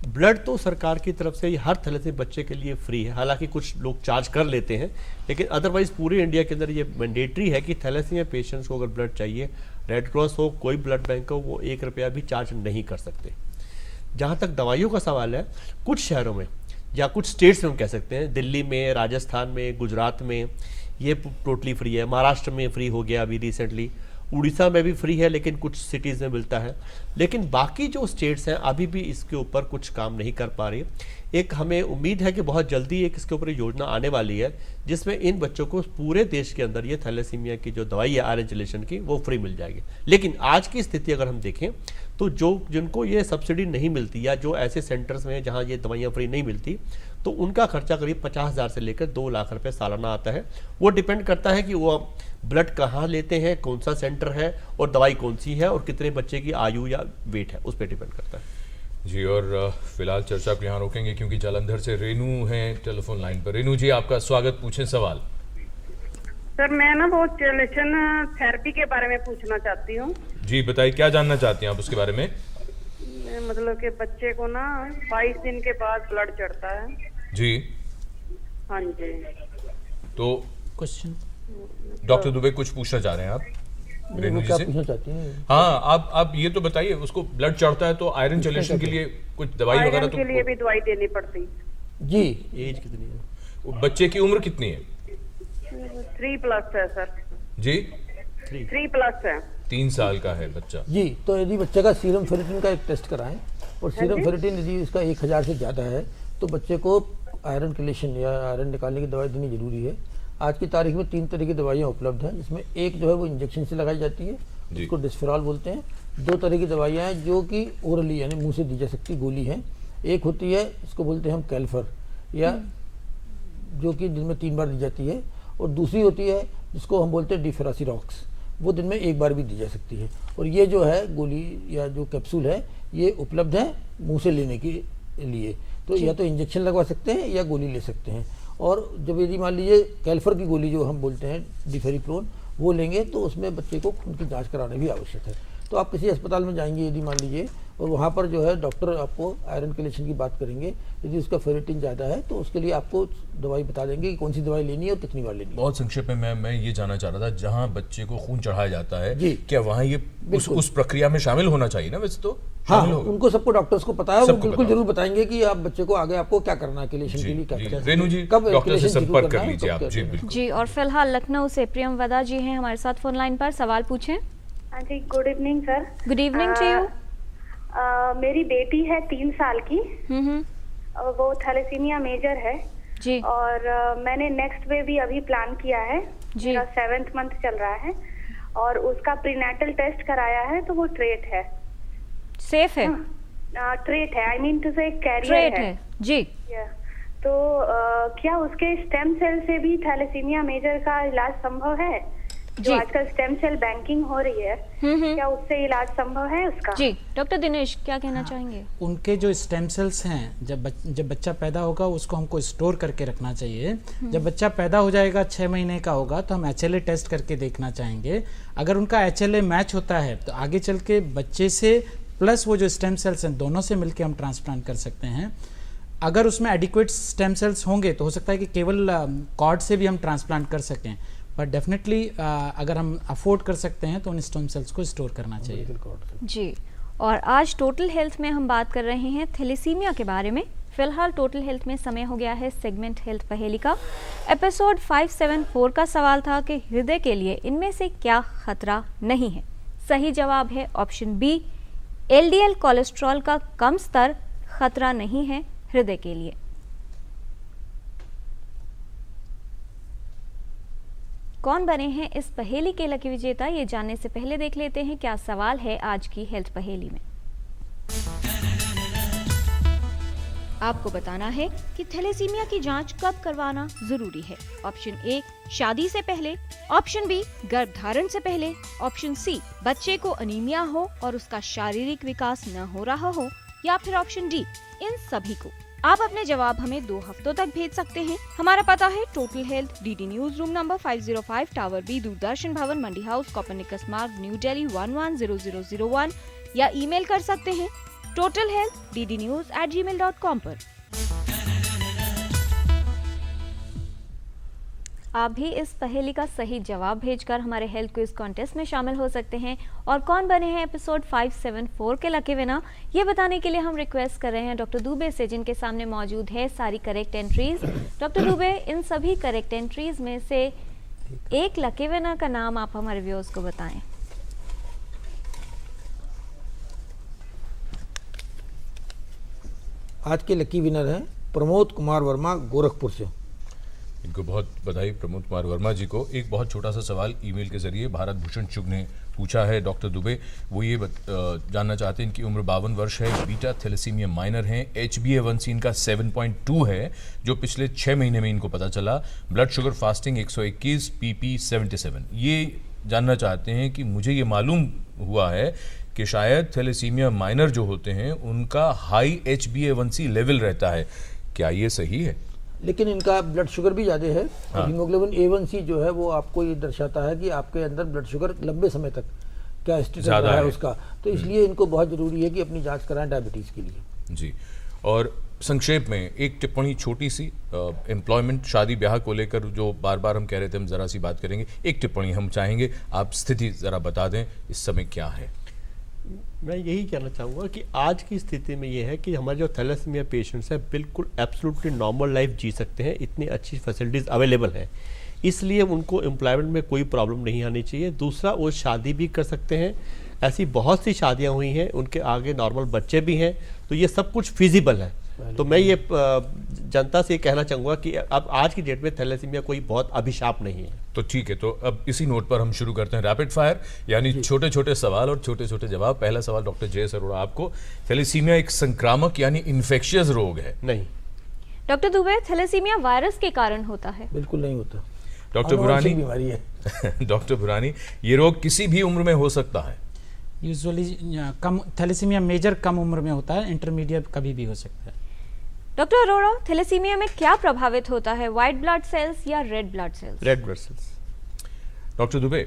ब्लड तो सरकार की तरफ से हर थैलेसीमिया बच्चे के लिए फ्री है, हालांकि कुछ लोग चार्ज कर लेते हैं, लेकिन अदरवाइज पूरे इंडिया के अंदर ये मैंडेटरी है कि थैलेसीमिया पेशेंट्स को अगर ब्लड चाहिए, रेड क्रॉस हो, कोई ब्लड बैंक हो, वो 1 रुपया भी चार्ज नहीं कर सकते। जहाँ तक दवाइयों का सवाल है, कुछ शहरों में या कुछ स्टेट्स में हम कह सकते हैं, दिल्ली में, राजस्थान में, गुजरात में ये टोटली फ्री है, महाराष्ट्र में फ्री हो गया अभी रिसेंटली, उड़ीसा में भी फ्री है, लेकिन कुछ सिटीज़ में मिलता है, लेकिन बाकी जो स्टेट्स हैं अभी भी इसके ऊपर कुछ काम नहीं कर पा रही। एक हमें उम्मीद है कि बहुत जल्दी एक इसके ऊपर योजना आने वाली है जिसमें इन बच्चों को पूरे देश के अंदर ये थैलेसीमिया की जो दवाई है आयरन चिलेशन की, वो फ्री मिल जाएगी। लेकिन आज की स्थिति अगर हम देखें तो जिनको ये सब्सिडी नहीं मिलती या जो ऐसे सेंटर्स में जहाँ ये दवाइयाँ फ्री नहीं मिलती, तो उनका खर्चा करीब 50,000 से लेकर 2 लाख रुपए सालाना आता है। वो डिपेंड करता है कि वो ब्लड कहाँ लेते हैं, कौन सा सेंटर है और दवाई कौन सी है और कितने बच्चे की आयु या वेट है, उस पर डिपेंड करता है। जी, और फिलहाल चर्चा को यहाँ रोकेंगे क्योंकि जालंधर से रेनू हैं टेलीफोन लाइन पर। रेनू जी, आपका स्वागत, पूछें सवाल। सर, मैं ना वो चिलेशन थेरेपी के बारे में पूछना चाहती हूँ। जी बताइए, क्या जानना चाहती हैं आप उसके बारे में? मतलब कि बच्चे को ना 22 दिन के बाद ब्लड चढ़ता है। जी हाँ जी। तो क्वेश्चन डॉक्टर दुबे कुछ पूछना चाह रहे हैं आप रेनू जी से? पूछना चाहती हैं? हाँ, आप ये तो बताइए, उसको ब्लड चढ़ता है तो आयरन चिलेशन के लिए कुछ दवाई वगैरह तो के लिए भी दवाई देनी पड़ती? जी। एज कितनी है बच्चे की? उम्र कितनी है? 3+ है सर, जी 3+ है। 3 साल का है बच्चा। जी, तो यदि बच्चे का सीरम फेरिटिन का एक टेस्ट कराएं और सीरम फेरिटिन यदि इसका 1000 से ज़्यादा है तो बच्चे को आयरन किलेशन या आयरन निकालने की दवाई देनी जरूरी है। आज की तारीख में 3 तरह की दवाइयाँ उपलब्ध हैं, जिसमें एक जो है वो इंजेक्शन से लगाई जाती है, उसको डिस्फेरॉल बोलते हैं। 2 तरह की दवाइयाँ हैं जो कि ओरली यानी मुंह से दी जा सकती गोली हैं। एक होती है, इसको बोलते हैं हम कैल्फर, या जो कि दिन में 3 बार दी जाती है, और दूसरी होती है जिसको हम बोलते हैं डिफेरासिरॉक्स, वो दिन में 1 बार भी दी जा सकती है। और ये जो है गोली या जो कैप्सूल है ये उपलब्ध है मुंह से लेने के लिए, तो या तो इंजेक्शन लगवा सकते हैं या गोली ले सकते हैं। और जब यदि मान लीजिए कैल्फर की गोली जो हम बोलते हैं डिफेरिप्रोन, वो लेंगे तो उसमें बच्चे को खून की जांच कराना भी आवश्यक है। तो आप किसी अस्पताल में जाएंगे यदि मान लीजिए, और वहाँ पर जो है डॉक्टर आपको आयरन किलेशन की बात करेंगे, यदि उसका फेरिटिन ज़्यादा है तो उसके लिए आपको दवाई बता देंगे कि कौन सी दवाई लेनी है और कितनी बार लेनी है। बहुत संक्षेप में मैं ये जानना चाह रहा था, जहाँ बच्चे को खून चढ़ाया जाता है जी, क्या वहाँ ये उस प्रक्रिया में शामिल होना चाहिए ना? वैसे तो हाँ, उनको सबको डॉक्टर्स को पता है, वो बिल्कुल जरूर बताएंगे कि आप बच्चे को आगे आपको क्या करना है किलेशन के लिए, क्या करना है। रेनू जी, कब डॉक्टर से किलेशन संपर्क शुरू कर करना है, लीजिए कब आप। क्या जी करना है। बिल्कुल जी, और फिलहाल लखनऊ से प्रियमवदा जी हैं हमारे साथ फोन लाइन पर, सवाल पूछें। हाँ जी, good evening sir. Good evening to you. मेरी बेटी है 3 साल की, वो थैलेसीमिया मेजर है जी, और मैंने नेक्स्ट बेबी अभी प्लान किया है जी, मेरा 7th मंथ चल रहा है और उसका प्रीनेटल टेस्ट कराया है तो वो ट्रेट है। सेफ है? ट्रेट है, आई मीन टू से कैरियर है जी। तो क्या उसके स्टेम सेल से भी थैलेसीमिया मेजर का इलाज संभव है? जो आजकल स्टेम सेल बैंकिंग हो रही है, क्या उससे इलाज संभव है उसका? जी, डॉक्टर दिनेश क्या कहना चाहेंगे? उनके जो स्टेम सेल्स हैं, जब बच्चा पैदा होगा उसको हमको स्टोर करके रखना चाहिए। जब बच्चा पैदा हो जाएगा 6 महीने का होगा तो हम HLA टेस्ट करके देखना चाहेंगे। अगर उनका HLA मैच होता है तो आगे चल के बच्चे से प्लस वो जो स्टेम सेल्स हैं दोनों से मिलकर हम ट्रांसप्लांट कर सकते हैं। अगर उसमें एडिक्वेट स्टेम सेल्स होंगे तो हो सकता है कि केवल कॉर्ड से भी हम ट्रांसप्लांट कर सकें, बट डेफिनेटली अगर हम अफोर्ड कर सकते हैं तो उन स्टेम सेल्स को स्टोर करना चाहिए। जी, और आज टोटल हेल्थ में हम बात कर रहे हैं थैलेसीमिया के बारे में। फिलहाल टोटल हेल्थ में समय हो गया है सेगमेंट हेल्थ पहेली का। एपिसोड 574 का सवाल था कि हृदय के लिए इनमें से क्या खतरा नहीं है। सही जवाब है ऑप्शन बी, LDL कोलेस्ट्रॉल का कम स्तर खतरा नहीं है हृदय के लिए। कौन बने हैं इस पहेली के लकी विजेता, ये जानने से पहले देख लेते हैं क्या सवाल है आज की हेल्थ पहेली में। आपको बताना है कि थैलेसीमिया की जांच कब करवाना जरूरी है। ऑप्शन ए, शादी से पहले, ऑप्शन बी, गर्भधारण से पहले, ऑप्शन सी, बच्चे को अनीमिया हो और उसका शारीरिक विकास न हो रहा हो, या फिर ऑप्शन डी, इन सभी को। आप अपने जवाब हमें 2 हफ्तों तक भेज सकते हैं। हमारा पता है total health, DD news room number 505, tower B, Doordarshan Bhavan, Mandi house, Copernicus Marg, new Delhi 110001, या ईमेल कर सकते हैं totalhealth@ddnews@gmail.com पर। आप भी इस पहेली का सही जवाब भेजकर हमारे हेल्थ क्विज कॉन्टेस्ट में शामिल हो सकते हैं। और कौन बने हैं एपिसोड 574 के लकी विनर, ये बताने के लिए हम रिक्वेस्ट कर रहे हैं डॉक्टर दुबे से, जिनके सामने मौजूद है सारी करेक्ट एंट्रीज। डॉक्टर दुबे, इन सभी करेक्ट एंट्रीज में से एक लकी विनर का नाम आप हमारे व्यूअर्स को बताएं। आज के लकी विनर हैं प्रमोद कुमार वर्मा, गोरखपुर से। इनको बहुत बधाई प्रमोद कुमार वर्मा जी को। एक बहुत छोटा सा सवाल ईमेल के जरिए भारत भूषण चुग ने पूछा है डॉक्टर दुबे। वो ये जानना चाहते हैं, इनकी उम्र 52 वर्ष है, बीटा थैलेसीमिया माइनर है, HbA1c इनका 7.2 है जो पिछले 6 महीने में इनको पता चला, ब्लड शुगर फास्टिंग 121, PP 77। ये जानना चाहते हैं कि मुझे ये मालूम हुआ है कि शायद थैलेसीमिया माइनर जो होते हैं उनका हाई HbA1c लेवल रहता है, क्या ये सही है? लेकिन इनका ब्लड शुगर भी ज़्यादा है। हाँ। हीमोग्लोबिन A1c जो है वो आपको ये दर्शाता है कि आपके अंदर ब्लड शुगर लंबे समय तक क्या स्टेटस रहा है उसका, तो इसलिए इनको बहुत ज़रूरी है कि अपनी जांच कराएं डायबिटीज़ के लिए। जी, और संक्षेप में एक टिप्पणी छोटी सी, एम्प्लॉयमेंट, शादी ब्याह को लेकर जो बार बार हम कह रहे थे हम ज़रा सी बात करेंगे, एक टिप्पणी हम चाहेंगे, आप स्थिति ज़रा बता दें इस समय क्या है। मैं यही कहना चाहूँगा कि आज की स्थिति में ये है कि हमारे जो थैलेसीमिया पेशेंट्स हैं बिल्कुल एब्सोल्युटली नॉर्मल लाइफ जी सकते हैं, इतनी अच्छी फैसिलिटीज़ अवेलेबल हैं। इसलिए उनको एम्प्लॉयमेंट में कोई प्रॉब्लम नहीं आनी चाहिए। दूसरा, वो शादी भी कर सकते हैं, ऐसी बहुत सी शादियां हुई हैं, उनके आगे नॉर्मल बच्चे भी हैं, तो ये सब कुछ फिजिबल है। तो मैं ये जनता से कहना चाहूँगा कि अब आज की डेट में थैलेसीमिया कोई बहुत अभिशाप नहीं है। तो ठीक है, तो अब इसी नोट पर हम शुरू करते हैं रैपिड फायर, यानी छोटे छोटे सवाल और छोटे छोटे जवाब। पहला सवाल डॉक्टर जयेश अरोड़ा आपको, थैलेसीमिया एक संक्रामक यानी इन्फेक्शियस रोग है? नहीं। डॉक्टर दुबे, थैलेसीमिया वायरस के कारण होता है? बिल्कुल नहीं होता। डॉक्टर बुरानी, बीमारी है। डॉक्टर बुरानी, ये रोग किसी भी उम्र में हो सकता है? यूजुअली कम, थैलेसीमिया मेजर कम उम्र में होता है, इंटरमीडिएट कभी भी हो सकता है। डॉक्टर अरोड़ा, थैलेसीमिया में क्या प्रभावित होता है, व्हाइट ब्लड सेल्स या red blood cells? Red blood cells. Doctor Dubey,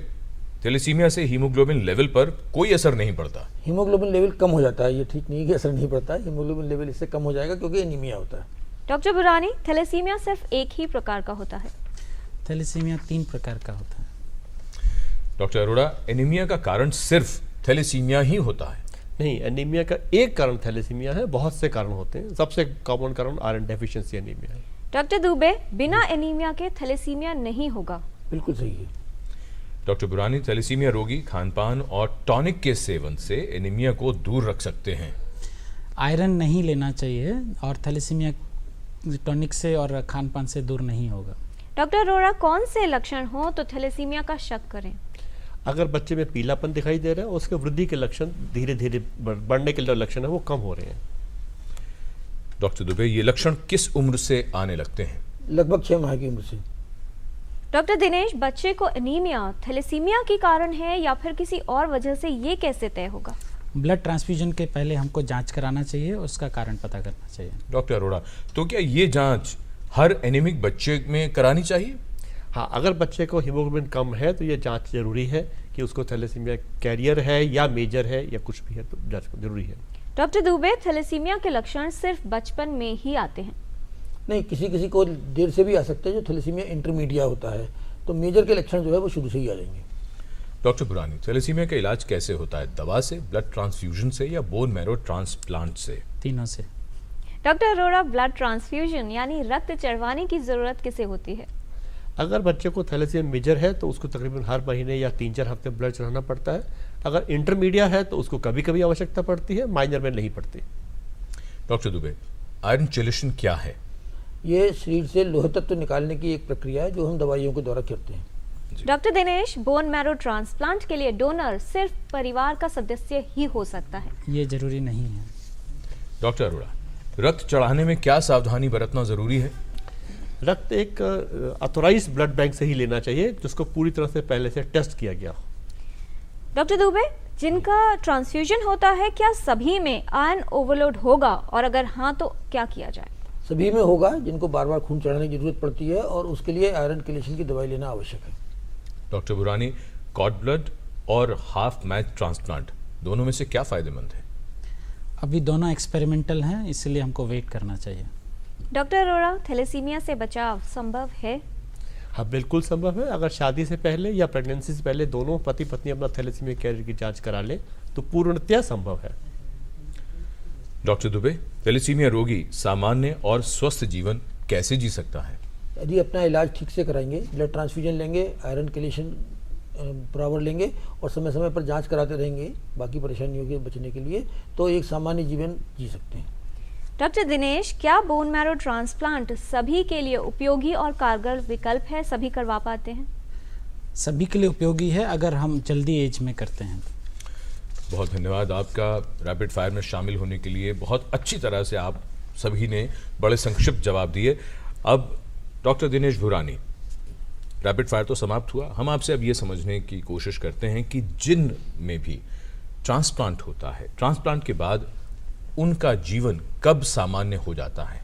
thalassaemia से हीमोग्लोबिन लेवल पर कोई असर नहीं पड़ता? हीमोग्लोबिन लेवल कम हो जाता है, ये ठीक नहीं है कि असर नहीं पड़ता। हीमोग्लोबिन लेवल इससे कम हो जाएगा क्योंकि एनीमिया होता है। डॉक्टर बुरानी, थैलेसीमिया सिर्फ एक ही प्रकार का होता है? थैलेसीमिया 3 प्रकार का होता है। डॉक्टर अरोड़ा, एनीमिया का कारण सिर्फ थैलेसीमिया ही होता है? नहीं, एनीमिया का एक कारण थैलेसीमिया है, बहुत से कारण होते हैं। सबसे कॉमन कारण आयरन डेफिशिएंसी एनीमिया है। डॉक्टर दुबे, बिना एनीमिया के थैलेसीमिया नहीं होगा? बिल्कुल सही है। डॉक्टर बुरानी, थैलेसीमिया रोगी खानपान और टॉनिक के सेवन से एनीमिया को दूर रख सकते हैं? आयरन नहीं लेना चाहिए और थैलेसीमिया टॉनिक से और खानपान से दूर नहीं होगा। डॉक्टर अरोड़ा, कौन से लक्षण हो तो थैलेसीमिया का शक करें? अगर बच्चे में पीलापन दिखाई दे रहा है, उसके वृद्धि के लक्षण धीरे धीरे बढ़ने के लक्षण है वो कम हो रहे हैं। डॉक्टर दुबे, ये लक्षण किस उम्र से आने लगते हैं? लगभग 6 माह की उम्र से। डॉक्टर दिनेश, बच्चे को एनीमिया थैलेसीमिया के कारण है या फिर किसी और वजह से, ये कैसे तय होगा? ब्लड ट्रांसफ्यूजन के पहले हमको जांच कराना चाहिए, उसका कारण पता करना चाहिए। डॉक्टर अरोड़ा, तो क्या ये जांच हर एनीमिक बच्चे में करानी चाहिए? हाँ, अगर बच्चे को हीमोग्लोबिन कम है तो ये जांच जरूरी है कि उसको थैलेसीमिया कैरियर है या मेजर है या कुछ भी है, तो जांच जरूरी है। डॉक्टर दुबे, थैलेसीमिया के लक्षण सिर्फ बचपन में ही आते हैं? नहीं, किसी किसी को देर से भी आ सकते हैं, जो थैलेसीमिया इंटरमीडिया होता है, तो मेजर के लक्षण जो है वो शुरू से ही आ जाएंगे। डॉक्टर बुरानी, थैलेसीमिया का इलाज कैसे होता है? दवा से, ब्लड ट्रांसफ्यूजन से या बोन मैरो ट्रांसप्लांट से? तीनों से। डॉक्टर अरोड़ा, ब्लड ट्रांसफ्यूजन यानी रक्त चढ़वाने की जरूरत किसे होती है? अगर बच्चे को थैलेसीमिया मेजर है तो उसको तकरीबन हर महीने या 3-4 हफ्ते ब्लड चढ़ाना पड़ता है। अगर इंटरमीडिया है तो उसको कभी कभी आवश्यकता पड़ती है, माइनर में नहीं पड़ती। डॉक्टर दुबे, आयरन चेलेशन क्या है? ये शरीर से लोह तत्व निकालने की एक प्रक्रिया है जो हम दवाइयों के द्वारा करते हैं। Doctor Dinesh, bone marrow transplant के लिए डोनर सिर्फ परिवार का सदस्य ही हो सकता है? ये जरूरी नहीं है। डॉक्टर अरोड़ा, रक्त चढ़ाने में क्या सावधानी बरतना जरूरी है? रक्त एक ऑथोराइज ब्लड बैंक से ही लेना चाहिए, जिसको पूरी तरह से पहले से टेस्ट किया गया हो। डॉक्टर दुबे, जिनका ट्रांसफ्यूजन होता है, क्या सभी में आयरन ओवरलोड होगा और अगर हाँ तो क्या किया जाए? सभी में होगा जिनको बार बार खून चढ़ाने की जरूरत पड़ती है, और उसके लिए आयरन किलेशन की दवाई लेना आवश्यक है। डॉक्टर बुरानी, कॉर्ड ब्लड और हाफ मैच ट्रांसप्लांट दोनों में से क्या फायदेमंद है? अभी दोनों एक्सपेरिमेंटल हैं, इसलिए हमको वेट करना चाहिए। डॉक्टर अरोड़ा, थैलेसीमिया से बचाव संभव है? हाँ, बिल्कुल संभव है। अगर शादी से पहले या प्रेगनेंसी से पहले दोनों पति पत्नी अपना थैलेसीमिया कैरियर की जांच करा ले तो पूर्णतया संभव है। डॉक्टर दुबे, थैलेसीमिया रोगी सामान्य और स्वस्थ जीवन कैसे जी सकता है? यदि अपना इलाज ठीक से कराएंगे, ब्लड ट्रांसफ्यूजन लेंगे, आयरन किलेशन बराबर लेंगे और समय समय पर जांच कराते रहेंगे बाकी परेशानियों के बचने के लिए, तो एक सामान्य जीवन जी सकते हैं। डॉक्टर दिनेश, क्या बोन मैरो ट्रांसप्लांट सभी के लिए उपयोगी और कारगर विकल्प है? सभी करवा पाते हैं? सभी के लिए उपयोगी है अगर हम जल्दी एज में करते हैं। बहुत धन्यवाद आपका रैपिड फायर में शामिल होने के लिए। बहुत अच्छी तरह से आप सभी ने बड़े संक्षिप्त जवाब दिए। अब डॉक्टर दिनेश भुरानी, रैपिड फायर तो समाप्त हुआ, हम आपसे अब ये समझने की कोशिश करते हैं कि जिन में भी ट्रांसप्लांट होता है, ट्रांसप्लांट के बाद उनका जीवन कब सामान्य हो जाता है?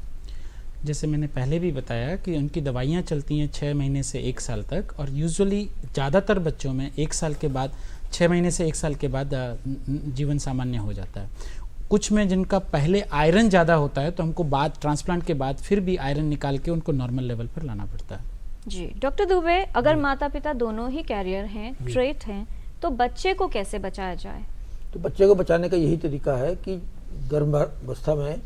जैसे मैंने पहले भी बताया कि उनकी दवाइयाँ चलती हैं 6 महीने से 1 साल तक, और यूजुअली ज़्यादातर बच्चों में 1 साल के बाद, 6 महीने से 1 साल के बाद जीवन सामान्य हो जाता है। कुछ में जिनका पहले आयरन ज़्यादा होता है तो हमको बाद ट्रांसप्लांट के बाद फिर भी आयरन निकाल के उनको नॉर्मल लेवल पर लाना पड़ता है। जी डॉक्टर दुबे, अगर माता पिता दोनों ही कैरियर हैं, ट्रेट हैं, तो बच्चे को कैसे बचाया जाए? तो बच्चे को बचाने का यही तरीका है कि गर्भावस्था में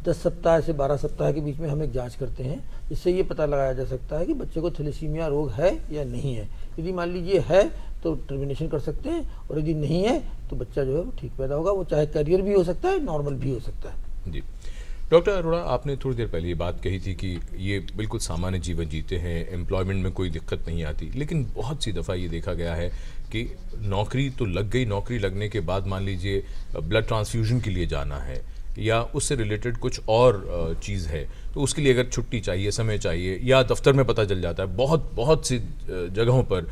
10 सप्ताह से 12 सप्ताह के बीच में हम एक जांच करते हैं, जिससे ये पता लगाया जा सकता है कि बच्चे को थैलेसीमिया रोग है या नहीं है। यदि मान लीजिए है तो टर्मिनेशन कर सकते हैं, और यदि नहीं है तो बच्चा जो है वो ठीक पैदा होगा। वो चाहे कैरियर भी हो सकता है, नॉर्मल भी हो सकता है। जी डॉक्टर अरोड़ा, आपने थोड़ी देर पहले ये बात कही थी कि ये बिल्कुल सामान्य जीवन जीते हैं, एम्प्लॉयमेंट में कोई दिक्कत नहीं आती, लेकिन बहुत सी दफ़ा ये देखा गया है कि नौकरी तो लग गई, नौकरी लगने के बाद मान लीजिए ब्लड ट्रांसफ्यूजन के लिए जाना है या उससे रिलेटेड कुछ और चीज़ है, तो उसके लिए अगर छुट्टी चाहिए, समय चाहिए, या दफ्तर में पता चल जाता है, बहुत सी जगहों पर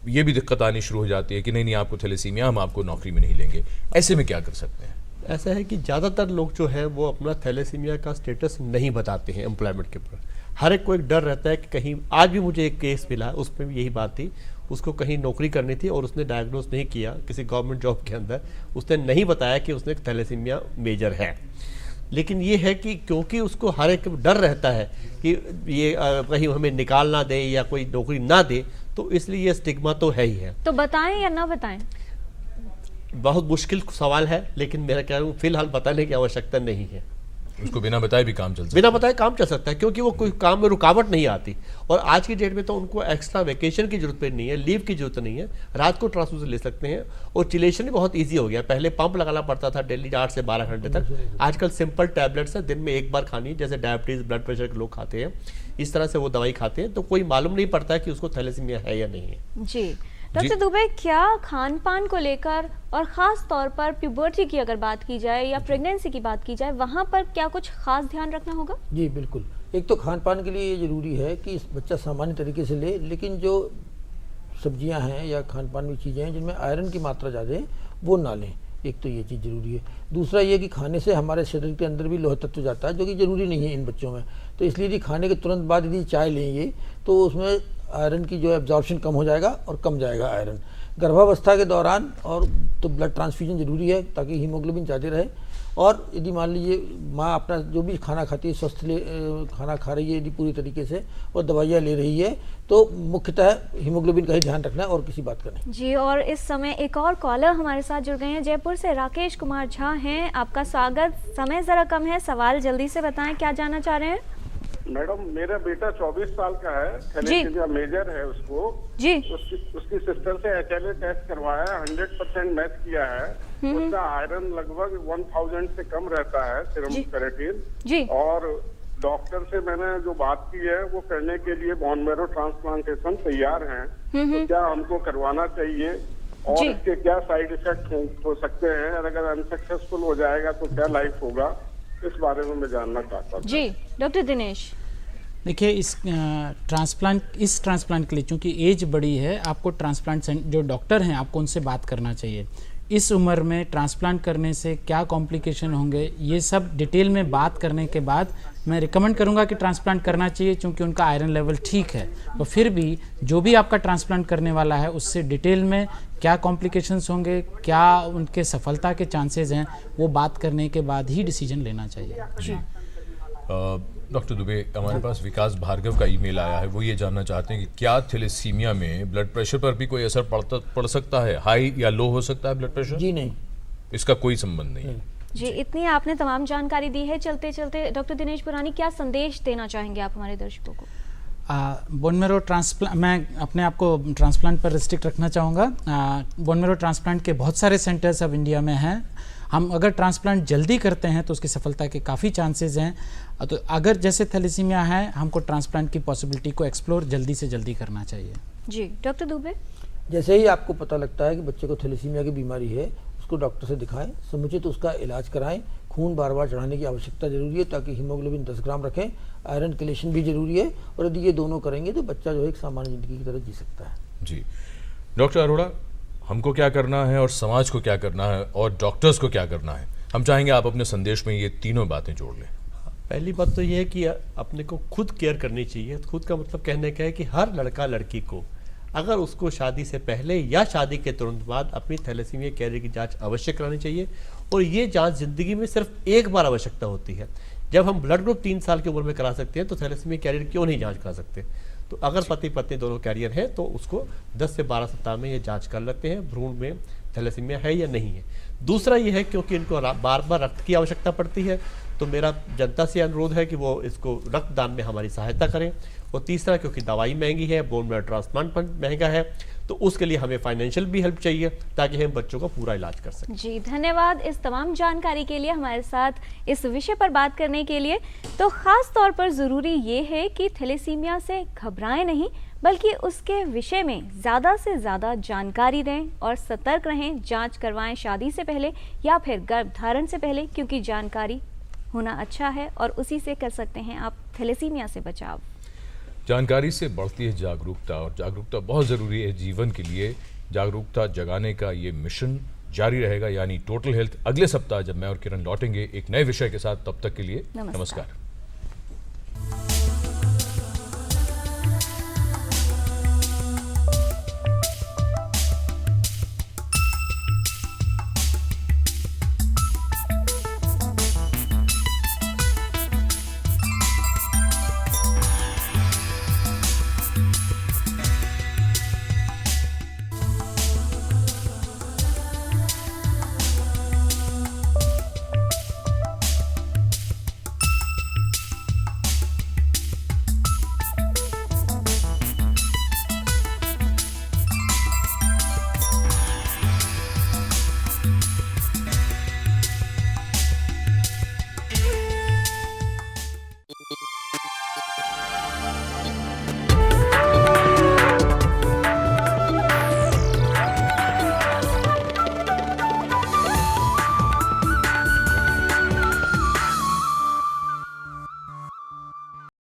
ये भी दिक्कत आनी शुरू हो जाती है कि नहीं आपको थैलेसीमिया, हम आपको नौकरी में नहीं लेंगे। ऐसे में क्या कर सकते हैं? ऐसा है कि ज़्यादातर लोग जो है वो अपना थैलेसीमिया का स्टेटस नहीं बताते हैं एम्प्लॉयमेंट के ऊपर। हर एक को एक डर रहता है कि कहीं, आज भी मुझे एक केस मिला, उसमें भी यही बात थी, उसको कहीं नौकरी करनी थी और उसने डायग्नोज नहीं किया किसी गवर्नमेंट जॉब के अंदर, उसने नहीं बताया कि उसने थैलेसीमिया मेजर है। लेकिन ये है कि क्योंकि उसको हर एक डर रहता है कि ये कहीं हमें निकाल ना दे या कोई नौकरी ना दे, तो इसलिए ये स्टिग्मा तो है ही है। तो बताएं या ना बताएं? बहुत मुश्किल सवाल है, लेकिन मेरा कह रहा हूँ फिलहाल बताने की आवश्यकता नहीं है। उसको बिना बताए भी काम चल सकता है। बिना बताए काम चल सकता है, क्योंकि वो कोई काम में रुकावट नहीं आती। और आज की डेट में तो उनको एक्स्ट्रा वेकेशन की जरूरत नहीं है, लीव की जरूरत नहीं है, रात को ट्रांसफ्यूजन ले सकते हैं। और चिलेशन भी बहुत ईजी हो गया। पहले पंप लगाना पड़ता था डेली 8 से 12 घंटे तक, आजकल सिंपल टैबलेट्स है, दिन में एक बार खानी, जैसे डायबिटीज, ब्लड प्रेशर के लोग खाते हैं, इस तरह से वो दवाई खाते हैं, तो कोई मालूम नहीं पड़ता है कि उसको थैलेसीमिया है या नहीं है। जी डॉक्टर दुबे, क्या खान पान को लेकर और ख़ास तौर पर प्यूबर्टी की अगर बात की जाए या प्रेगनेंसी की बात की जाए, वहाँ पर क्या कुछ खास ध्यान रखना होगा? जी बिल्कुल। एक तो खान पान के लिए ये ज़रूरी है कि बच्चा सामान्य तरीके से ले, लेकिन जो सब्जियां हैं या खान पान में चीज़ें हैं जिनमें आयरन की मात्रा ज़्यादा है वो ना लें। एक तो ये चीज़ ज़रूरी है। दूसरा ये कि खाने से हमारे शरीर के अंदर भी लोह तत्व जाता है, जो कि ज़रूरी नहीं है इन बच्चों में। तो इसलिए यदि खाने के तुरंत बाद यदि चाय लेंगे तो उसमें आयरन की जो है एब्जॉर्प्शन कम हो जाएगा और कम जाएगा आयरन। गर्भावस्था के दौरान और तो ब्लड ट्रांसफ्यूजन जरूरी है ताकि हीमोग्लोबिन ज़्यादा रहे। और यदि मान लीजिए माँ अपना जो भी खाना खाती है, स्वस्थ खाना खा रही है यदि पूरी तरीके से और दवाइयाँ ले रही है, तो मुख्यतः हीमोग्लोबिन का ही ध्यान रखना है और किसी बात का नहीं। जी, और इस समय एक और कॉलर हमारे साथ जुड़ गए हैं जयपुर से। राकेश कुमार झा हैं, आपका स्वागत। समय ज़रा कम है, सवाल जल्दी से बताएं, क्या जानना चाह रहे हैं? मैडम, मेरा बेटा 24 साल का है, थैलेसीमिया मेजर है उसको जी। उसकी सिस्टर से HLA टेस्ट करवाया, 100% मैच किया है। उसका आयरन लगभग 1000 से कम रहता है, सीरम फेरेटिन जी। और डॉक्टर से मैंने जो बात की है वो करने के लिए बोन मैरो ट्रांसप्लांटेशन तैयार हैं। तो क्या हमको करवाना चाहिए और इसके क्या साइड इफेक्ट हो सकते हैं? अगर अनसक्सेसफुल हो जाएगा तो क्या लाइफ होगा, इस बारे में मैं जानना चाहता हूँ। जी डॉक्टर दिनेश, देखिए, इस ट्रांसप्लांट के लिए चूंकि एज बड़ी है, आपको ट्रांसप्लांट जो डॉक्टर हैं आपको उनसे बात करना चाहिए। इस उम्र में ट्रांसप्लांट करने से क्या कॉम्प्लिकेशन होंगे, ये सब डिटेल में बात करने के बाद मैं रिकमेंड करूंगा कि ट्रांसप्लांट करना चाहिए, क्योंकि उनका आयरन लेवल ठीक है। तो फिर भी जो भी आपका ट्रांसप्लांट करने वाला है उससे डिटेल में क्या कॉम्प्लिकेशंस होंगे, क्या उनके सफलता के चांसेस हैं, वो बात करने के बाद ही डिसीजन लेना चाहिए। डॉक्टर दुबे, हमारे पास विकास भार्गव का ईमेल आया है। वो ये जानना चाहते हैं कि क्या थैलेसीमिया में ब्लड प्रेशर पर भी कोई असर पड़ सकता है? हाई या लो हो सकता है ब्लड प्रेशर? जी नहीं, इसका कोई संबंध नहीं है। जी, इतनी आपने तमाम जानकारी दी है। चलते चलते डॉक्टर दिनेश पुरानी, क्या संदेश देना चाहेंगे आप हमारे दर्शकों को? बोन मैरो ट्रांसप्लांट, मैं अपने आप को ट्रांसप्लांट पर रिस्ट्रिक्ट रखना चाहूँगा। बोन मैरो ट्रांसप्लांट के बहुत सारे सेंटर्स अब इंडिया में हैं। हम अगर ट्रांसप्लांट जल्दी करते हैं तो उसकी सफलता के काफ़ी चांसेस हैं। तो अगर जैसे थैलेसीमिया है, हमको ट्रांसप्लांट की पॉसिबिलिटी को एक्सप्लोर जल्दी से जल्दी करना चाहिए। जी डॉक्टर दुबे, जैसे ही आपको पता लगता है कि बच्चे को थैलेसीमिया की बीमारी है, उसको डॉक्टर से दिखाएं, समुचित उसका इलाज कराएं। खून बार बार चढ़ाने की आवश्यकता जरूरी है ताकि हीमोग्लोबिन 10 ग्राम रखें। आयरन कैल्शियम भी जरूरी है, और यदि ये दोनों करेंगे तो बच्चा जो है एक सामान्य जिंदगी की तरह जी सकता है। जी डॉक्टर अरोड़ा, हमको क्या करना है और समाज को क्या करना है और डॉक्टर्स को क्या करना है, हम चाहेंगे आप अपने संदेश में ये तीनों बातें जोड़ लें। पहली बात तो ये है कि अपने को खुद केयर करनी चाहिए। खुद का मतलब कहने का है कि हर लड़का लड़की को अगर उसको शादी से पहले या शादी के तुरंत बाद अपनी थैलेसीमिया कैरियर की जांच अवश्य करानी चाहिए। और ये जांच जिंदगी में सिर्फ एक बार आवश्यकता होती है। जब हम ब्लड ग्रुप 3 साल की उम्र में करा सकते हैं तो थैलेसीमिया कैरियर क्यों नहीं जांच करा सकते? तो अगर पति पत्नी दोनों कैरियर हैं तो उसको 10 से 12 सप्ताह में ये जांच कर लेते हैं भ्रूण में थैलेसीमिया है या नहीं है। दूसरा ये है क्योंकि इनको बार बार रक्त की आवश्यकता पड़ती है, तो मेरा जनता से अनुरोध है कि वो इसको रक्तदान में हमारी सहायता करें। और तीसरा, क्योंकि दवाई महंगी है, बोन मैरो ट्रांसप्लांट महंगा है, तो उसके लिए हमें फाइनेंशियल भी हेल्प चाहिए ताकि हम बच्चों का पूरा इलाज कर सकें। जी धन्यवाद इस तमाम जानकारी के लिए, हमारे साथ इस विषय पर बात करने के लिए। तो खास तौर पर ज़रूरी ये है कि थैलेसीमिया से घबराएं नहीं, बल्कि उसके विषय में ज़्यादा से ज़्यादा जानकारी दें और सतर्क रहें। जांच करवाएं शादी से पहले या फिर गर्भधारण से पहले, क्योंकि जानकारी होना अच्छा है और उसी से कर सकते हैं आप थैलेसीमिया से बचाव। जानकारी से बढ़ती है जागरूकता, और जागरूकता बहुत ज़रूरी है जीवन के लिए। जागरूकता जगाने का ये मिशन जारी रहेगा, यानी टोटल हेल्थ। अगले सप्ताह जब मैं और किरण लौटेंगे एक नए विषय के साथ, तब तक के लिए नमस्कार।